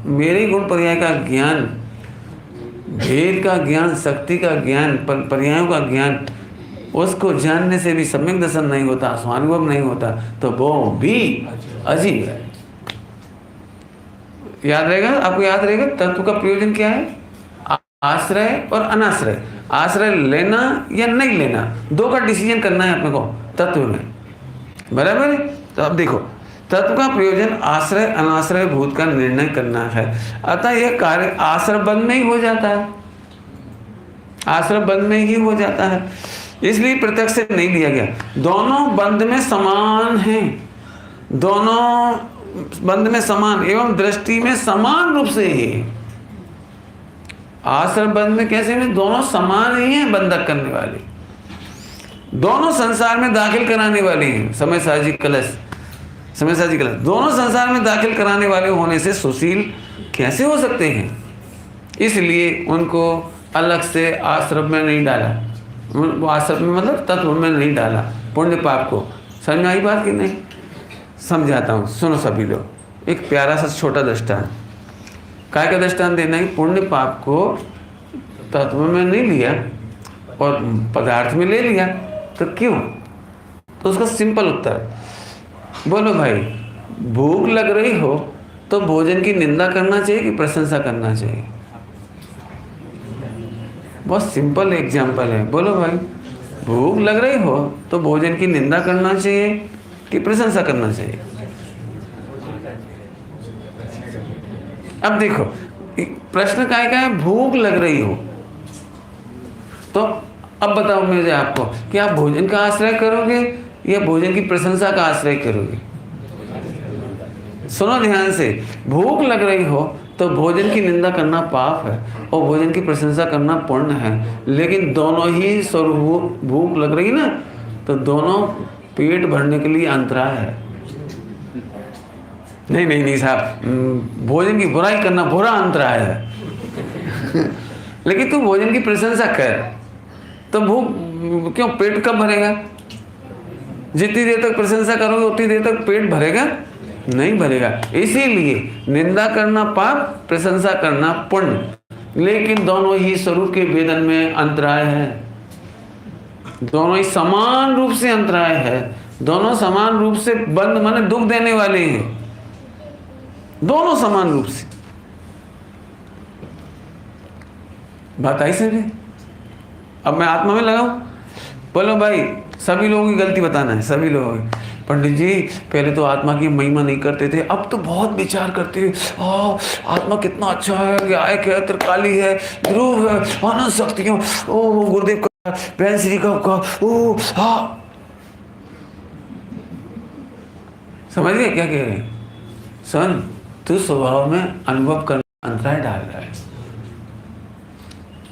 मेरे ही गुण पर्याय का ज्ञान, भेद का ज्ञान, शक्ति का ज्ञान, पर्यायों का ज्ञान, उसको जानने से भी सम्यक दर्शन नहीं होता, स्वानुभव नहीं होता, तो वो भी अजीब है। याद रहेगा, आपको याद रहेगा तत्व का प्रयोजन क्या है? आश्रय और अनाश्रय। आश्रय लेना या नहीं लेना, दो का डिसीजन करना है अपने को तत्व में, बराबर है? तो अब देखो, तत्व का प्रयोजन आश्रय अनाश्रय भूत का निर्णय करना है। अतः यह कार्य आश्रय बंध में ही हो जाता है, आश्रय बंध में ही हो जाता है, इसलिए प्रत्यक्ष से नहीं लिया गया। दोनों बंध में समान हैं, दोनों बंध में समान एवं दृष्टि में समान रूप से ही। आश्रय बंध में कैसे में दोनों समान ही हैं, बंधक करने वाले, दोनों संसार में दाखिल कराने वाले हैं। समय साजी कलश, समय साजी कलश, दोनों संसार में दाखिल कराने वाले होने से सुशील कैसे हो सकते हैं? इसलिए उनको अलग से आश्रम में नहीं डाला, वो आश्रम में मतलब तत्व में नहीं डाला। पुण्य पाप को समझ में आई बात कि नहीं? समझाता हूँ, सुनो सभी लोग। एक प्यारा सा छोटा दृष्टांत, काय का दृष्टांत देना है? पुण्य पाप को तत्व में नहीं लिया और पदार्थ में ले लिया, तो क्यों? तो उसका सिंपल उत्तर, बोलो भाई, भूख लग रही हो तो भोजन की निंदा करना चाहिए कि प्रशंसा करना चाहिए? बहुत सिंपल एग्जाम्पल है, बोलो भाई, भूख लग रही हो तो भोजन की निंदा करना चाहिए कि प्रशंसा करना चाहिए? अब देखो, प्रश्न काय का है? भूख लग रही हो तो अब बताओ मुझे आपको कि आप भोजन का आश्रय करोगे या भोजन की प्रशंसा का आश्रय करोगे? सुनो ध्यान से, भूख लग रही हो तो भोजन की निंदा करना पाप है और भोजन की प्रशंसा करना पुण्य है। लेकिन दोनों ही स्वरूप, भूख लग रही ना तो दोनों पेट भरने के लिए अंतराय है। नहीं नहीं नहीं साहब, भोजन की बुराई करना बुरा अंतराय है। लेकिन तू भोजन की प्रशंसा कर तो भूख क्यों, पेट कब भरेगा? जितनी देर तक प्रशंसा करोगे उतनी देर तक पेट भरेगा नहीं भरेगा। इसीलिए निंदा करना पाप, प्रशंसा करना पुण्य, लेकिन दोनों ही स्वरूप के वेदन में अंतराय है। दोनों ही समान रूप से अंतराय है। दोनों समान रूप से बंद माने दुख देने वाले हैं, दोनों समान रूप से। बात आई समझे? अब मैं आत्मा में लगाऊं, बोलो भाई सभी लोगों की गलती बताना है, सभी लोगों की। पंडित जी पहले तो आत्मा की महिमा नहीं करते थे, अब तो बहुत विचार करते हैं। आत्मा कितना अच्छा है, गायक है, त्रिकाली है, ध्रुव है, अनंत शक्तियों, ओ गुरुदेव का, बहन श्री का, ओ हाँ। समझ गए क्या कह रहे हैं? सन तू स्वभाव में अनुभव करना अंतराय डाल रहा है।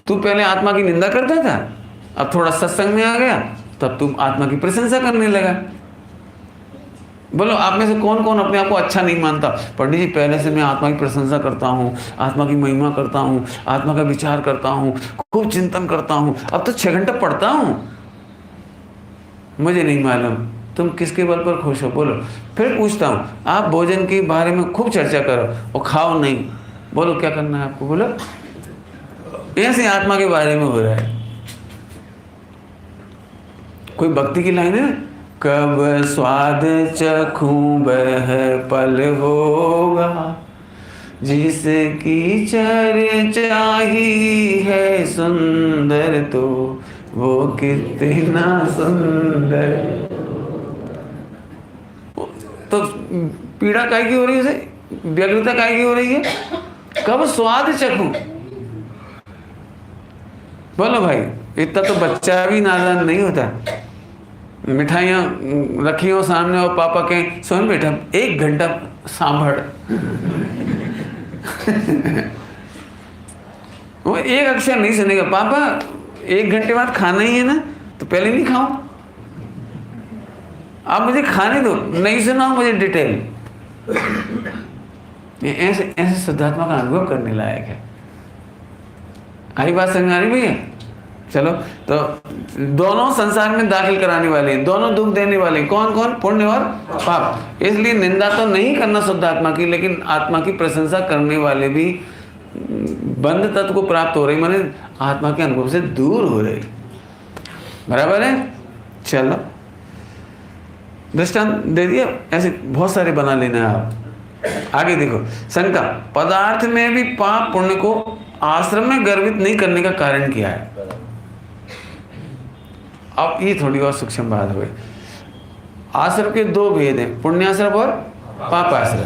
तू पहले आत्मा की निंदा करता था, अब थोड़ा सत्संग में आ गया, तब तू आत्मा की प्रशंसा करने लगा। बोलो आप में से कौन कौन अपने आप को अच्छा नहीं मानता? पंडित जी पहले से मैं आत्मा की प्रशंसा करता हूँ, आत्मा की महिमा करता हूँ, आत्मा का विचार करता हूँ, खूब चिंतन करता हूँ, अब तो 6 घंटा पढ़ता हूँ। मुझे नहीं मालूम तुम किसके बल पर खुश हो, बोलो। फिर पूछता हूँ, आप भोजन के बारे में खूब चर्चा करो और खाओ नहीं, बोलो क्या करना है आपको? बोलो ऐसे आत्मा के बारे में हो रहा है। कोई भक्ति की लाइन है, कब स्वाद चखूं वह पल होगा, जिसकी चर्चा ही है सुंदर तो वो कितना सुंदर। तो पीड़ा काय की हो रही है उसे, व्यग्रता काय की हो रही है? कब स्वाद चखूं। बोलो भाई, इतना तो बच्चा भी नादान नहीं होता। मिठाइयाँ रखी हो सामने और पापा कहें सुन बेटा 1 घंटा सांभर। वो एक अक्षर नहीं सुनेगा, पापा 1 घंटे बाद खाना ही है ना, तो पहले नहीं खाओ, आप मुझे खाने दो, नहीं सुनाओ मुझे डिटेल। ऐसे ऐसे शुद्धात्मा का अनुभव करने लायक है। आई बात समझ आ रही भैया? चलो, तो दोनों संसार में दाखिल कराने वाले, दोनों दुख देने वाले, कौन कौन? पुण्य और पाप। इसलिए निंदा तो नहीं करना शुद्ध आत्मा की, लेकिन आत्मा की प्रशंसा करने वाले भी बंध तत्व को प्राप्त हो रही, माने आत्मा के अनुभव से दूर हो रही। बराबर है? चलो दृष्टांत दे दिया, ऐसे बहुत सारे बना लेना है आप। आगे देखो, शंका, पदार्थ में भी पाप पुण्य को आश्रम में गर्वित नहीं करने का कारण क्या है? अब ये थोड़ी और सूक्ष्म बात हुई। आश्रम के 2 भेद हैं, पुण्याश्रम और पापाश्रम।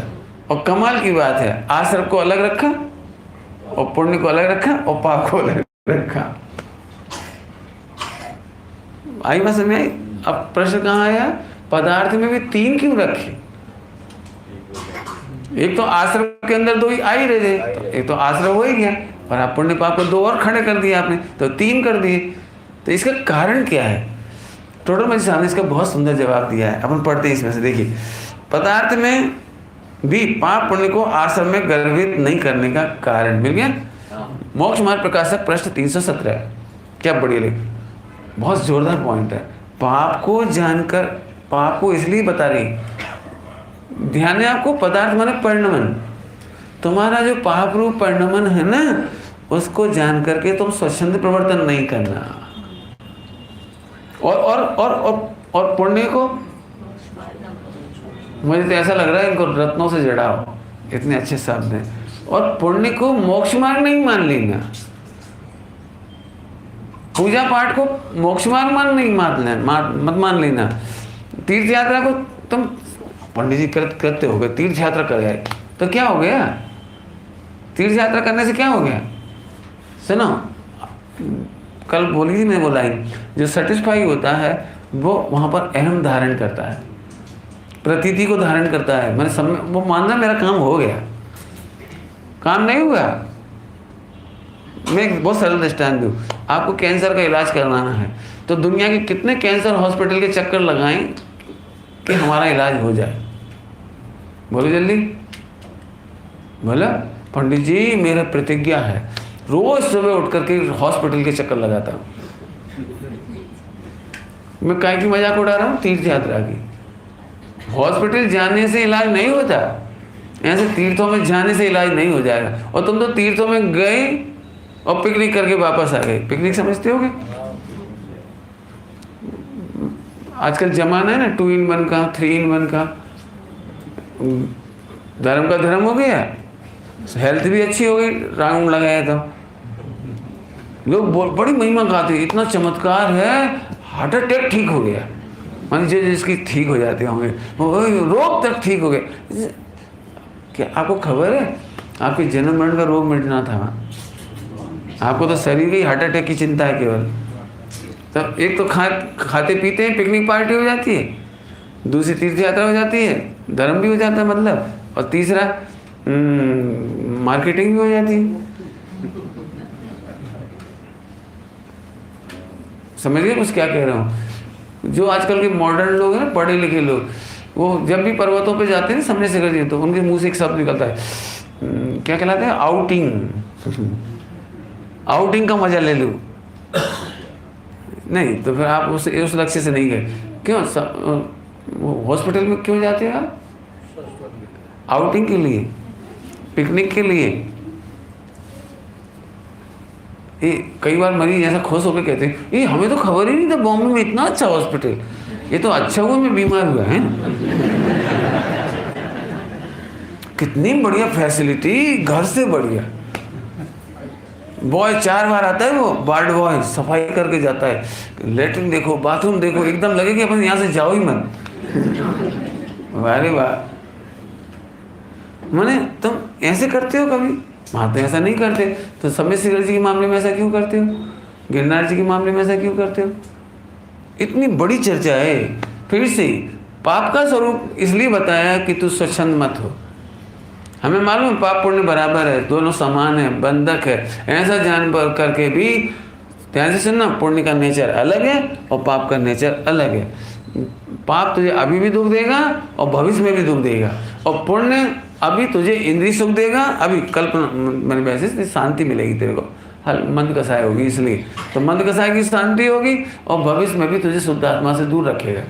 और कमाल की बात है, आश्रम को अलग रखा और पुण्य को अलग रखा और पाप को अलग रखा। आई बात समझ में आई? अब प्रश्न कहाँ आया, पदार्थ में भी 3 क्यों रखे? एक तो आश्रम के अंदर 2 ही आ ही रहे थे, एक तो आश्रम हो ही गया, और आप पुण्य पाप को 2 और खड़े कर दिए आपने, तो 3 कर दिए। तो इसका कारण क्या है? टोटल मैजिक साहब ने इसका बहुत सुंदर जवाब दिया है, अपन पढ़ते हैं इसमें से। देखिए, पदार्थ में भी पाप पुण्य को आश्रम में गर्वित नहीं करने का कारण मिल गया। मोक्ष मार्ग प्रकाशक पृष्ठ 317। क्या बढ़िया लिख, बहुत जोरदार पॉइंट है। पाप को जानकर, पाप को इसलिए बता रही, ध्यान है आपको, पदार्थ माने परिणमन। तुम्हारा जो पाप रूप परिणमन है ना, उसको जान करके तुम स्वच्छंद प्रवर्तन नहीं करना। और पुण्य को, मुझे तो ऐसा लग रहा है इनको रत्नों से जड़ाओ, इतने अच्छे शब्द हैं। और पुण्य को मोक्ष मार्ग नहीं मान लेना, पूजा पाठ को मोक्ष मार्ग मत मान लेना। तीर्थ यात्रा को तुम पंडित जी करते हो गए, तीर्थ यात्रा कर गए तो क्या हो गया? तीर्थ यात्रा करने से क्या हो गया? सुनो, कल बोली थी मैं वो लाइन, जो सेटिस्फाई होता है वो वहाँ पर अहम धारण करता है, प्रतीति को धारण करता है। मैंने सब वो मानना मेरा काम हो गया, काम नहीं हुआ। मैं एक बहुत सरल दृष्टांत दूँ, आपको कैंसर का इलाज करवाना है तो दुनिया के कितने कैंसर हॉस्पिटल के चक्कर लगाएं, कि हमारा इलाज हो जाए। बोलो जल्दी, बोला पंडित जी मेरा प्रतिज्ञा है, रोज सुबह उठ करके हॉस्पिटल के चक्कर लगाता हूँ। मैं काय की मजाक उड़ा रहा हूँ? तीर्थ यात्रा की। हॉस्पिटल जाने से इलाज नहीं होता, ऐसे तीर्थों में जाने से इलाज नहीं हो जाएगा। और तुम तो तीर्थों में गए और पिकनिक करके वापस आ गए। पिकनिक समझते होगे? आजकल जमाना है ना 2 in 1 का, 3 in 1 का। धर्म का धर्म हो गया, हेल्थ भी अच्छी हो गई, राउंड लगाया था। लोग बड़ी महिमा गाते, इतना चमत्कार है, हार्ट अटैक ठीक हो गया। मान जिसकी ठीक हो जाते होंगे, रोग तक ठीक हो गए। क्या आपको खबर है आपके जन्म मरण का रोग मिटना था? आपको तो शरीर की हार्ट अटैक की चिंता है केवल। तो एक तो खाते पीते हैं, पिकनिक पार्टी हो जाती है, दूसरी तीर्थ यात्रा हो जाती है, धर्म भी हो जाता है मतलब, और तीसरा मार्केटिंग भी हो जाती है। समझ गए कुछ क्या कह रहा हूँ? जो आजकल के मॉडर्न लोग हैं ना, पढ़े लिखे लोग, वो जब भी पर्वतों पे जाते हैं सामने से करते हैं तो उनके मुंह से एक शब्द निकलता है, क्या कहलाता है? आउटिंग। आउटिंग का मजा ले लो। नहीं तो फिर आप उस लक्ष्य से नहीं गए। क्यों हॉस्पिटल में क्यों जाते हैं आप? आउटिंग के लिए, पिकनिक के लिए। ये कई बार मरीज ऐसा खुश होकर कहते हैं, ये हमें तो खबर ही नहीं था बॉम्बे में इतना अच्छा हॉस्पिटल, ये तो अच्छा हुआ मैं बीमार हुआ है। कितनी बढ़िया फैसिलिटी, घर से बढ़िया। बॉय 4 बार आता है, वो वार्ड बॉय सफाई करके जाता है। लेटरिन देखो, बाथरूम देखो, एकदम लगे कि अपन यहाँ से जाओ ही मत। वाह वाह। माने तुम ऐसे करते हो कभी? वहाँ तो ऐसा नहीं करते। तो सम्यसेकर जी के मामले में ऐसा क्यों करते हो? गिरनार जी के मामले में ऐसा क्यों करते हो? इतनी बड़ी चर्चा है। फिर से पाप का स्वरूप इसलिए बताया कि तू स्वच्छंद मत हो। हमें मालूम है पाप पुण्य बराबर है, दोनों समान है, बंधक है। ऐसा जान पर करके भी ध्यान से सुनना, पुण्य का नेचर अलग है और पाप का नेचर अलग है। पाप तुझे अभी भी दुख देगा और भविष्य में भी दुख देगा, और पुण्य अभी तुझे इंद्रिय सुख देगा, अभी कल्पना मैंने वैसे शांति मिलेगी तेरे को, मंद कसाय होगी, इसलिए तो मंद कसाय की शांति होगी, और भविष्य में भी तुझे शुद्ध आत्मा से दूर रखेगा।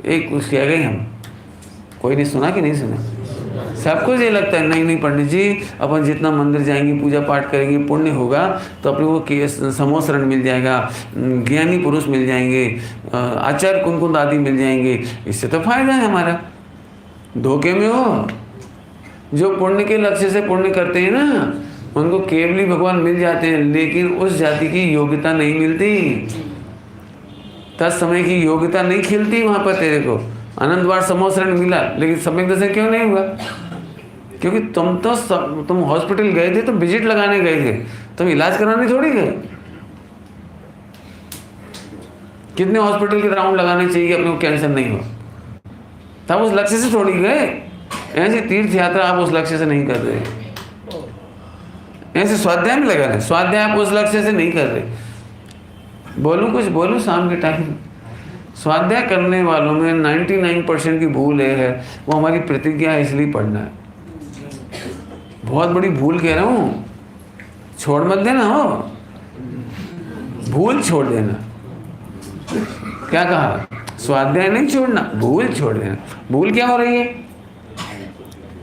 एक कुछ कह गए हम, कोई नहीं सुना कि नहीं सुना? सबको ये लगता है नहीं पंडित जी, अपन जितना मंदिर जाएंगे, पूजा पाठ करेंगे, पुण्य होगा तो अपने को समोसरण मिल जाएगा, ज्ञानी पुरुष मिल जाएंगे, आचार्य कुंकुंद आदि मिल जाएंगे, इससे तो फायदा है हमारा। धोखे में हो। जो पुण्य के लक्ष्य से पुण्य करते हैं ना, उनको केवली भगवान मिल जाते हैं, लेकिन उस जाति की योग्यता नहीं मिलती, तत्समय की योग्यता नहीं खिलती वहां पर। तेरे को अनंत बार समोसरण मिला, लेकिन सम्यक दर्शन क्यों नहीं हुआ? क्योंकि तुम हॉस्पिटल गए थे तो विजिट लगाने गए थे, तुम इलाज कराने थोड़ी गए। कितने हॉस्पिटल के राउंड लगाने चाहिए अपने को कैंसर नहीं हो, तब उस लक्ष्य से थोड़ी गए। ऐसी तीर्थ यात्रा आप उस लक्ष्य से नहीं कर रहे, ऐसे स्वाध्याय में लगा रहे, स्वाध्याय आप उस लक्ष्य से नहीं कर रहे। बोलूं कुछ बोलूं शाम के टाइम? स्वाध्याय करने वालों में 99% की भूल है, वो हमारी प्रतिज्ञा है इसलिए पढ़ना है। बहुत बड़ी भूल कह रहा हूँ, छोड़ मत देना हो, भूल छोड़ देना। क्या कहा? स्वाध्याय नहीं छोड़ना, भूल छोड़ देना। भूल क्या हो रही है?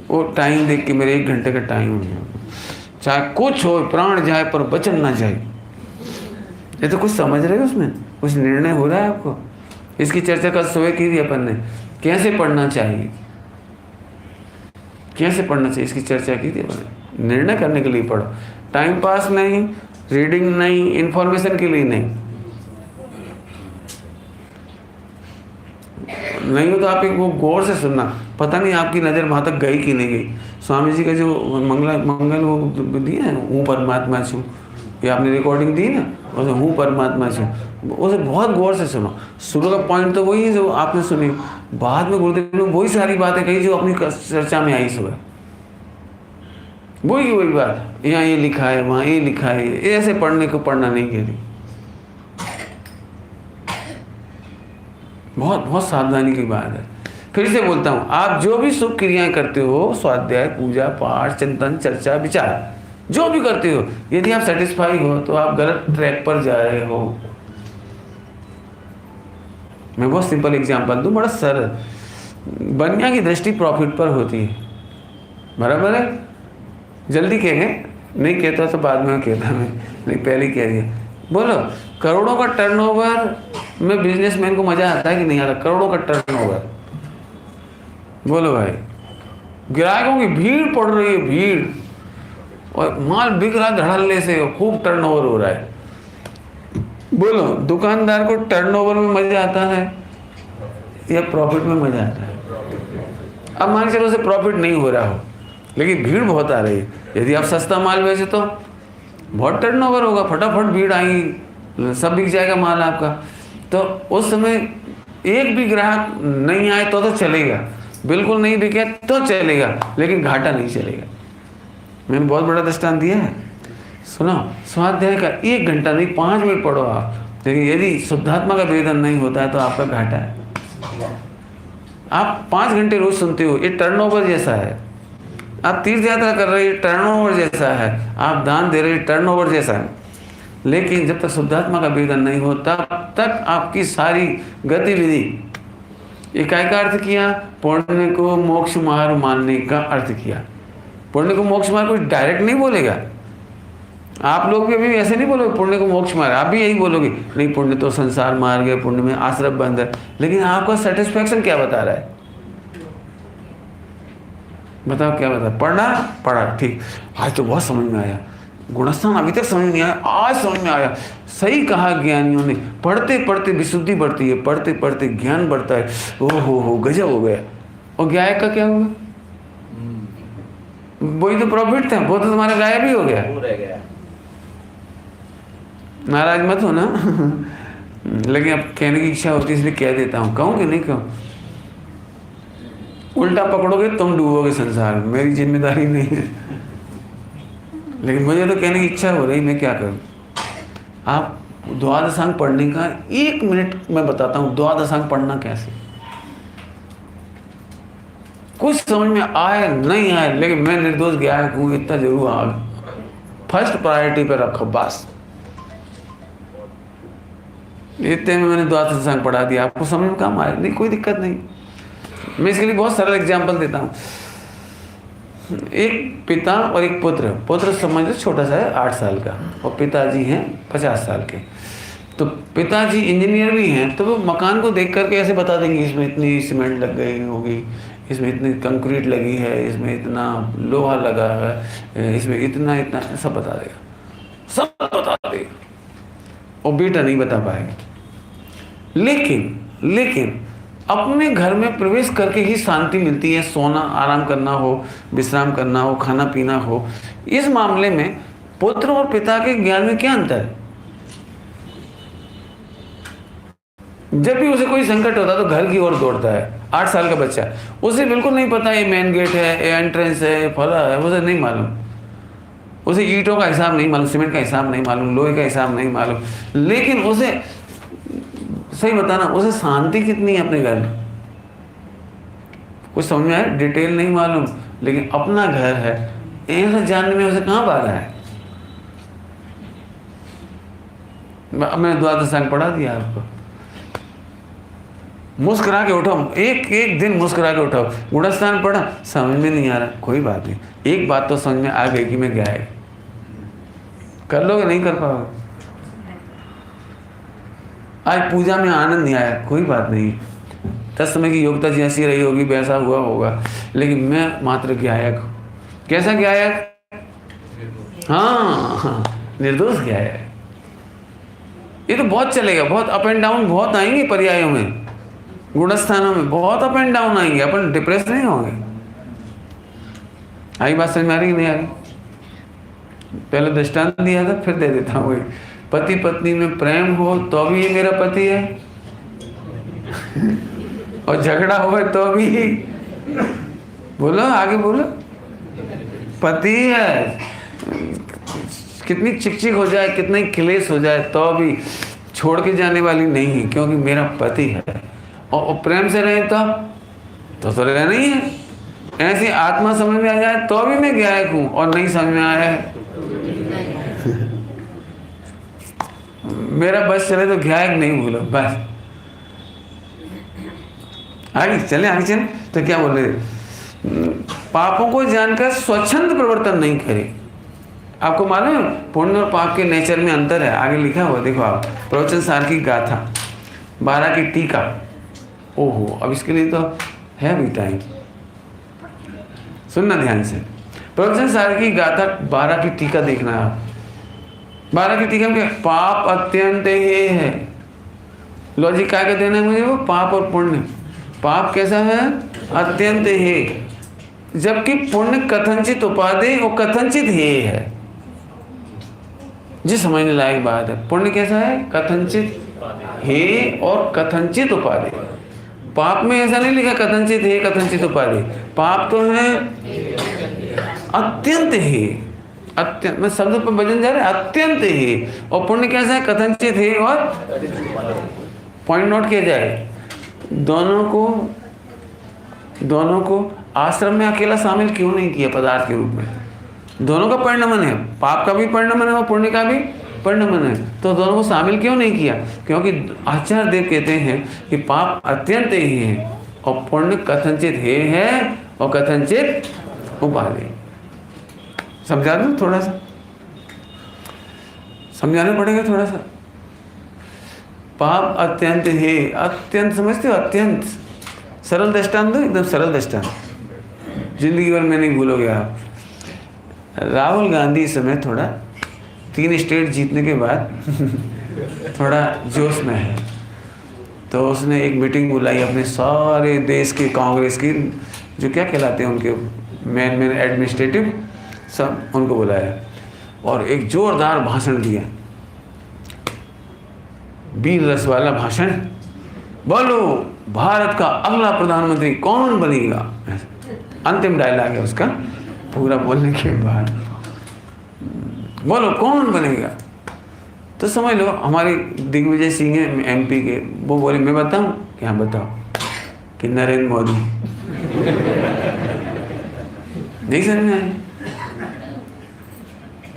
वो टाइम देख के मेरे 1 घंटे का टाइम हो गया, चाहे कुछ हो, प्राण जाए पर वचन ना जाए। ये तो कुछ समझ रहे हो उसमें? कुछ निर्णय हो रहा है आपको? इसकी चर्चा कल सुबह की थी अपन ने, कैसे पढ़ना चाहिए, कैसे पढ़ना चाहिए, इसकी चर्चा की थी अपन ने। निर्णय करने के लिए पढ़ो, टाइम पास नहीं, रीडिंग नहीं, इंफॉर्मेशन के लिए नहीं। नहीं हो तो आप एक वो गौर से सुनना, पता नहीं आपकी नज़र वहाँ तक गई कि नहीं गई। स्वामी जी का जो मंगल वो दिया है, हूँ परमात्मा छूँ, ये आपने रिकॉर्डिंग दी ना, उसे हूँ परमात्मा छूँ, उसे बहुत गौर से सुनो। शुरू का पॉइंट तो वही है जो आपने सुनी, बाद में गुरुदेव ने वही सारी बातें कही जो अपनी चर्चा में आई सुबह। वही बात, यहाँ ये लिखा है, वहाँ ये लिखा है, ऐसे पढ़ने को पढ़ना नहीं कह रही। बहुत बहुत सावधानी की बात है। फिर से बोलता हूँ, आप जो भी शुभ क्रियाएं करते हो, स्वाध्याय, पूजा पाठ, चिंतन, चर्चा, विचार, जो भी करते हो, यदि आप सेटिस्फाई हो तो आप गलत ट्रैक पर जा रहे हो। मैं बहुत सिंपल एग्जांपल दूं, बड़ा सरल। बनिया की दृष्टि प्रॉफिट पर होती है, बराबर है? जल्दी कहेंगे, नहीं कहता तो बाद में कहता, मैं नहीं पहले कह दिया। बोलो, करोड़ों का टर्नओवर में बिजनेसमैन को मजा आता है कि नहीं आता? करोड़ों का टर्नओवर, बोलो भाई। ग्राहकों की भीड़ पड़ रही है, भीड़, और माल बिक रहा धड़ल्ले से, खूब टर्नओवर हो रहा है। बोलो, दुकानदार को टर्नओवर में मजा आता है या प्रॉफिट में मजा आता है? अब मान के चलो उसे प्रॉफिट नहीं हो रहा हो, लेकिन भीड़ बहुत आ रही है। यदि आप सस्ता माल बेचे तो बहुत टर्नओवर होगा, फटाफट भीड़ आएगी, सब बिक जाएगा माल आपका। तो उस समय एक भी ग्राहक नहीं आए तो चलेगा, बिल्कुल नहीं बिके तो चलेगा, लेकिन घाटा नहीं चलेगा। मैंने बहुत बड़ा दृष्टांत दिया है। सुनो, स्वाध्याय का 1 घंटा नहीं 5 मिनट पढ़ो आप, लेकिन यदि शुद्धात्मा का वेदन नहीं होता है तो आपका घाटा है। आप 5 घंटे रोज सुनते हो, ये टर्नओवर जैसा है। आप तीर्थ यात्रा कर रहे हैं, टर्नओवर जैसा है। आप दान दे रहे हैं, टर्नओवर जैसा है। लेकिन जब तक शुद्धात्मा का वेदन नहीं हो तब तक आपकी सारी गतिविधि, इकाई का अर्थ किया, पुण्य को मोक्ष मार्ग मानने का अर्थ किया। पुण्य को मोक्ष मार्ग कोई डायरेक्ट नहीं बोलेगा। आप लोग भी अभी ऐसे नहीं बोलोगे पुण्य को मोक्ष मार्ग, आप भी यही बोलोगे, नहीं पुण्य तो संसार मार्ग है, पुण्य में आश्रम बंद है। लेकिन आपका सेटिस्फैक्शन क्या बता रहा है? बताओ क्या बता? पढ़ा ठीक, आज तो बहुत समझ में आया। गुणस्थान अभी तक समझ नहीं आया, आज समझ में आया। सही कहा ज्ञानियों ने, पढ़ते पढ़ते विशुद्धि बढ़ती है, पढ़ते पढ़ते ज्ञान बढ़ता है। हो गजब हो गया। और गायक का क्या हुआ? वही तो प्रॉफिट था, वो तो तुम्हारा गायब ही हो गया। नाराज मत हो ना। लेकिन अब कहने की इच्छा होती है इसलिए कह देता हूँ। कहूँ कि नहीं कहूँ? उल्टा पकड़ोगे तुम डूबोगे संसार में, मेरी जिम्मेदारी नहीं है। लेकिन मुझे तो कहने की इच्छा हो रही, मैं क्या करूँ? आप द्वादशांग पढ़ने का 1 मिनट मैं बताता हूँ। द्वादशांग पढ़ना कैसे, कुछ समझ में आए नहीं आए, लेकिन मैं निर्दोष गायक हूँ इतना जरूर आ, फर्स्ट प्रायोरिटी पे रखो बस। इतने में मैंने द्वादशांग पढ़ा दिया, आपको समझ में काम आए नहीं, कोई दिक्कत नहीं। मैं इसके लिए बहुत सरल एग्जाम्पल देता हूँ। एक पिता और एक पुत्र, पुत्र समझ लो छोटा सा है 8 साल का, और पिताजी हैं 50 साल के। तो पिताजी इंजीनियर भी हैं, तो वो मकान को देख करके ऐसे बता देंगे, इसमें इतनी सीमेंट लग गई होगी, इसमें इतनी कंक्रीट लगी है, इसमें इतना लोहा लगा है, इसमें इतना इतना, सब बता देगा, सब बता देगा। और बेटा नहीं बता पाएगा। लेकिन अपने घर में प्रवेश करके ही शांति मिलती है। सोना, आराम करना हो, विश्राम करना हो, खाना पीना हो। इस मामले में पुत्र और पिता के ज्ञान में क्या अंतर है? जब भी उसे कोई संकट होता है तो घर की ओर दौड़ता है। 8 साल का बच्चा, उसे बिल्कुल नहीं पता ये मेन गेट है, ये एंट्रेंस है, फला है, उसे नहीं मालूम। उसे ईंटों का हिसाब नहीं मालूम, सीमेंट का हिसाब नहीं मालूम, लोहे का हिसाब नहीं मालूम। लेकिन उसे सही बताना, उसे शांति कितनी है अपने घर में, कुछ समझ में आया? डिटेल नहीं मालूम, लेकिन अपना घर है, ऐसा जानने में उसे कहाँ बाधा है? मैंने द्वादशांग पढ़ा दिया आपको। मुस्कुरा के उठाओ, एक दिन मुस्कुरा के उठाओ। गुणस्थान पढ़ा, समझ में नहीं आ रहा, कोई बात नहीं। एक बात तो समझ में आ गई कि मैं क्या है, कर लोगे नहीं कर पाओगे। आज पूजा में आनंद नहीं आया, कोई बात नहीं, 10 समय की योग्यता जैसी रही होगी वैसा हुआ होगा, लेकिन मैं मात्र गायक हूँ। कैसा गायक? हाँ, निर्दोष गायक। ये तो बहुत चलेगा, बहुत अप एंड डाउन बहुत आएंगे पर्यायों में, गुणस्थानों में बहुत अप एंड डाउन आएंगे, अपन डिप्रेस नहीं होंगे। आई बात समझ में आ रही कि नहीं आ रही? पहले दृष्टांत दिया था, फिर दे देता हूँ। पति पत्नी में प्रेम हो तो भी ये मेरा पति है, और झगड़ा हो तो भी, बोलो आगे बोलो, पति है। कितनी चिकचिक हो जाए, कितनी क्लेश हो जाए, तो भी छोड़ के जाने वाली नहीं है, क्योंकि मेरा पति है। और प्रेम से रहे तो रहना ही है। ऐसी आत्मा समझ में आ जाए तो भी मैं ज्ञायक हूं, और नहीं समझ में आया है मेरा बस चले तो ज्ञायक नहीं भूलो बस। आगे चले। तो क्या बोल रहे थे? पापों को जानकर स्वच्छंद प्रवर्तन नहीं करे। आपको मालूम है पुण्य और पाप के नेचर में अंतर है। आगे लिखा हुआ देखो आप, प्रवचन सार की गाथा 12 की टीका। ओहो, अब इसके लिए तो है भी टाइम, सुनना ध्यान से। प्रवचन सार की गाथा 12 की टीका देखना आप। 12 की टीका में पाप अत्यंत हे है। लॉजिक क्या कहते हैं मुझे? वो पाप और पुण्य। पाप कैसा है? अत्यंत हे, जबकि पुण्य कथनचित उपादेय और कथनचित हे है। जी समझने लायक बात है। पुण्य कैसा है? कथनचित हे और कथनचित उपादेय। पाप में ऐसा नहीं लिखा कथनचित हे कथनचित उपादेय। पाप तो है अत्यंत हे, अत्यंत, मैं शब्द पर वजन जा रहा है, अत्यंत हे। और पुण्य कैसा है? कथनचित हे और, पॉइंट नोट किया जाए, दोनों को आश्रम में अकेला शामिल क्यों नहीं किया पदार्थ के रूप में? दोनों का परिणमन है, पाप का भी परिणमन है और पुण्य का भी परिणमन है, तो दोनों को शामिल क्यों नहीं किया? क्योंकि आचार्य देव कहते हैं कि पाप अत्यंत ही है और पुण्य कथनचित हे है और कथनचित उपादेय। समझा दूं? थोड़ा सा समझाना पड़ेगा थोड़ा सा। पाप अत्यंत है, अत्यंत समझते हो? अत्यंत सरल दृष्टांत दो, एकदम सरल दृष्टांत, जिंदगी भर में नहीं भूलोगे आप। राहुल गांधी इस समय थोड़ा 3 स्टेट जीतने के बाद थोड़ा जोश में है, तो उसने एक मीटिंग बुलाई अपने सारे देश के कांग्रेस की, जो क्या कहलाते हैं उनके मेन एडमिनिस्ट्रेटिव, सब उनको बुलाया और एक जोरदार भाषण दिया, वीर रस वाला भाषण। बोलो भारत का अगला प्रधानमंत्री कौन बनेगा? अंतिम डायलॉग है उसका, पूरा बोलने के बाद बोलो कौन बनेगा? तो समझ लो हमारे दिग्विजय सिंह है MP के, वो बोले मैं बताऊं? क्या बताओ? कि नरेंद्र मोदी। नहीं समझ में आया?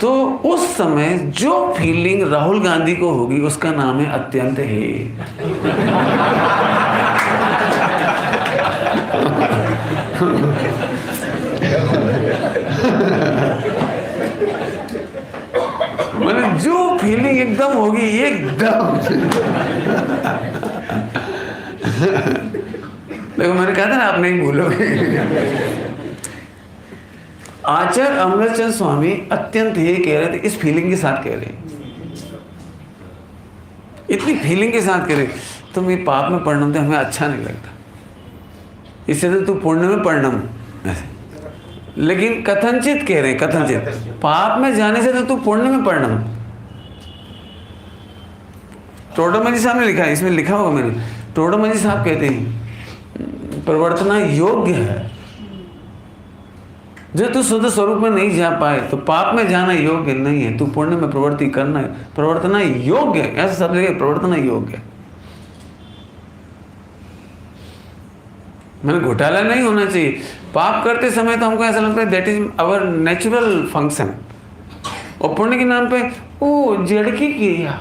तो उस समय जो फीलिंग राहुल गांधी को होगी उसका नाम है अत्यंत है। मैंने जो फीलिंग एकदम होगी, एकदम देखो मैंने कहा था ना आप नहीं भूलोगे। आचार्य अमृतचंद स्वामी अत्यंत हे कह रहे थे, इस फीलिंग के साथ कह रहे, इतनी फीलिंग के साथ कह रहे, तुम ये पाप में परिणम थे, हमें अच्छा नहीं लगता, इससे तो तू पुण्य में परिणम। लेकिन कथनचित कह रहे, कथनचित पाप में जाने से तो तू पुण्य में परिणम। टोडरमल साहब ने लिखा है, इसमें लिखा होगा मैंने, टोडरमल साहब कहते हैं प्रवर्तना योग्य है। जो तू शुद्ध स्वरूप में नहीं जा पाए तो पाप में जाना योग्य नहीं है, तू पुण्य में प्रवृत्ति करना है, प्रवर्तना योग्य है, ऐसा सब जगह प्रवर्तना योग्य है। मैंने घोटाला नहीं होना चाहिए। पाप करते समय तो हमको ऐसा लगता है that is our natural function, और पुण्य के नाम पे ओ जड़की किया,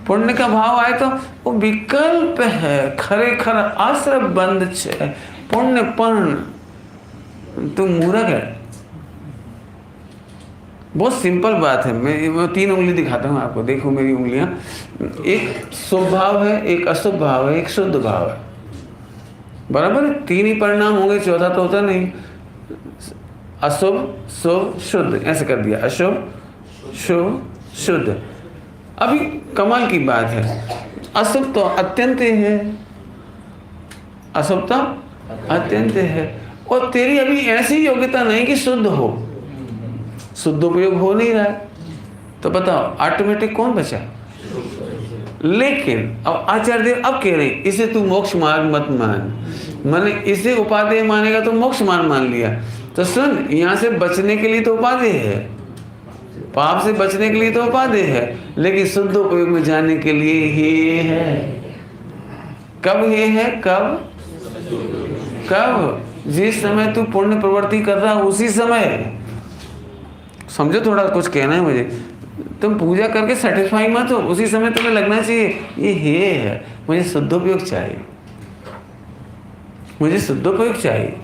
पुण्य का भाव आए तो वो विकल्प है, खरेखर आश्रय बंध छे पुण्य पण तो मूर्ख है। बहुत सिंपल बात है। मैं 3 उंगली दिखाता हूँ आपको, देखो मेरी उंगलियां, एक शुभ भाव है, एक अशुभ भाव है, एक शुद्ध भाव है, बराबर है। 3 ही परिणाम होंगे, चौथा तो होता नहीं। अशुभ शुभ शुद्ध ऐसे कर दिया, अशुभ शुभ शुद्ध। अभी कमाल की बात है, अशुभ तो अत्यंत है, अशुभ तो अत्यंत है, और तेरी अभी ऐसी योग्यता नहीं कि शुद्ध हो, शुद्ध उपयोग हो नहीं रहा है, तो बताओ ऑटोमेटिक कौन बचा? लेकिन अब आचार्य देव अब कह रहे हैं इसे तू मोक्ष मार्ग मत मान, मैंने इसे उपादेय मानेगा तो मोक्ष मार्ग मान लिया। तो सुन, यहाँ से बचने के लिए तो उपादेय है, पाप से बचने के लिए तो उपादेय है, लेकिन शुद्ध उपयोग में जाने के लिए ही है। कब ये है? कब? कब? जिस समय तू पुण्य प्रवृत्ति कर रहा उसी समय। समझो, थोड़ा कुछ कहना है मुझे। तुम पूजा करके सेटिस्फाई मत हो, उसी समय तुम्हें लगना चाहिए ये है, मुझे शुद्धोपयोग चाहिए, मुझे शुद्धोपयोग चाहिए।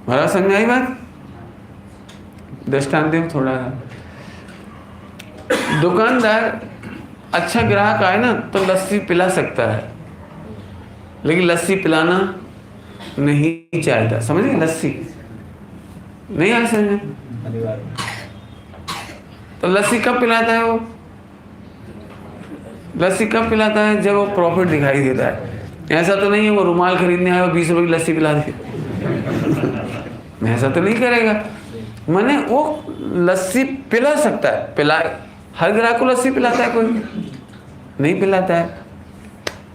हमारा समझ आई बात? दृष्टांत देव थोड़ा। दुकानदार अच्छा ग्राहक आए ना तो लस्सी पिला सकता है, लेकिन लस्सी पिलाना नहीं चाहता। समझ गए? लस्सी नहीं आ समझ। तो लस्सी कब पिलाता है वो? लस्सी कब पिलाता है? जब वो प्रॉफिट दिखाई देता है। ऐसा तो नहीं है वो रुमाल खरीदने आया 20 रुपए की लस्सी पिला दे, ऐसा तो नहीं करेगा। माने वो लस्सी पिला सकता है, पिलाए। हर ग्राहक को लस्सी पिलाता है? कोई नहीं पिलाता है,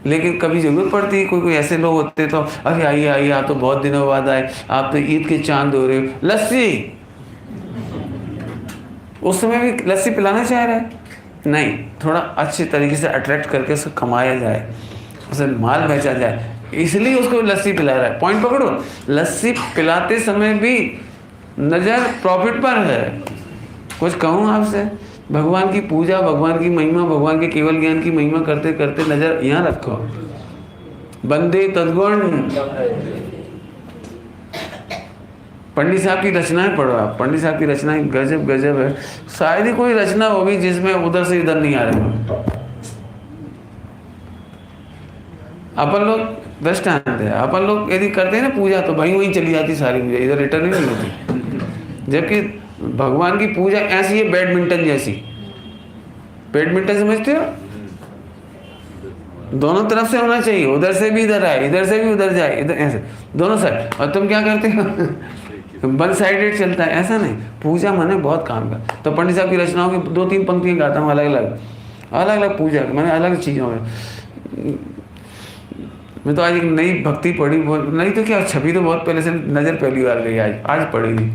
लेकिन कभी जरूरत पड़ती है। कोई ऐसे लोग होते तो अरे आइए आइए, आप तो बहुत दिनों बाद आए, आप तो ईद के चांद हो रहे हो, लस्सी। उस समय भी लस्सी पिलाना चाह रहा है? नहीं, थोड़ा अच्छे तरीके से अट्रैक्ट करके उसको कमाया जाए, उसे माल बेचा जाए, इसलिए उसको लस्सी पिला रहा है। पॉइंट पकड़ो। लस्सी पिलाते समय भी नजर प्रॉफिट पर है। कुछ कहूँ आपसे, भगवान की पूजा, भगवान की महिमा, भगवान के केवल ज्ञान की महिमा करते करते नजर यहाँ रखो। बंदे तद्गुण। पंडित साहब की रचनाएं पढ़ो आप, पंडित साहब की रचनाएं गजब गजब है। शायद ही कोई रचना होगी जिसमें उधर से इधर नहीं आ रहे। अपन लोग दृष्टांत है, अपन लोग यदि करते हैं ना पूजा तो भाई वहीं चली जाती सारी पूजा, इधर रिटर्न ही नहीं होती। जबकि भगवान की पूजा ऐसी है बैडमिंटन जैसी। बैडमिंटन समझते हो? दोनों तरफ से होना चाहिए, उधर से भी इधर आए, इधर से भी उधर जाए, इधर ऐसे दोनों साइड। और तुम क्या करते हो? वन साइडेड चलता है। ऐसा नहीं, पूजा मैंने बहुत काम का। तो पंडित साहब की रचनाओं की 2-3 पंक्तियां गाता हूँ, अलग अलग पूजा मैंने अलग चीज़ों में। मैं तो आज एक नई भक्ति पढ़ी, नहीं तो क्या, छवि तो बहुत पहले से नज़र पहली बार गई, आज पढ़ेगी।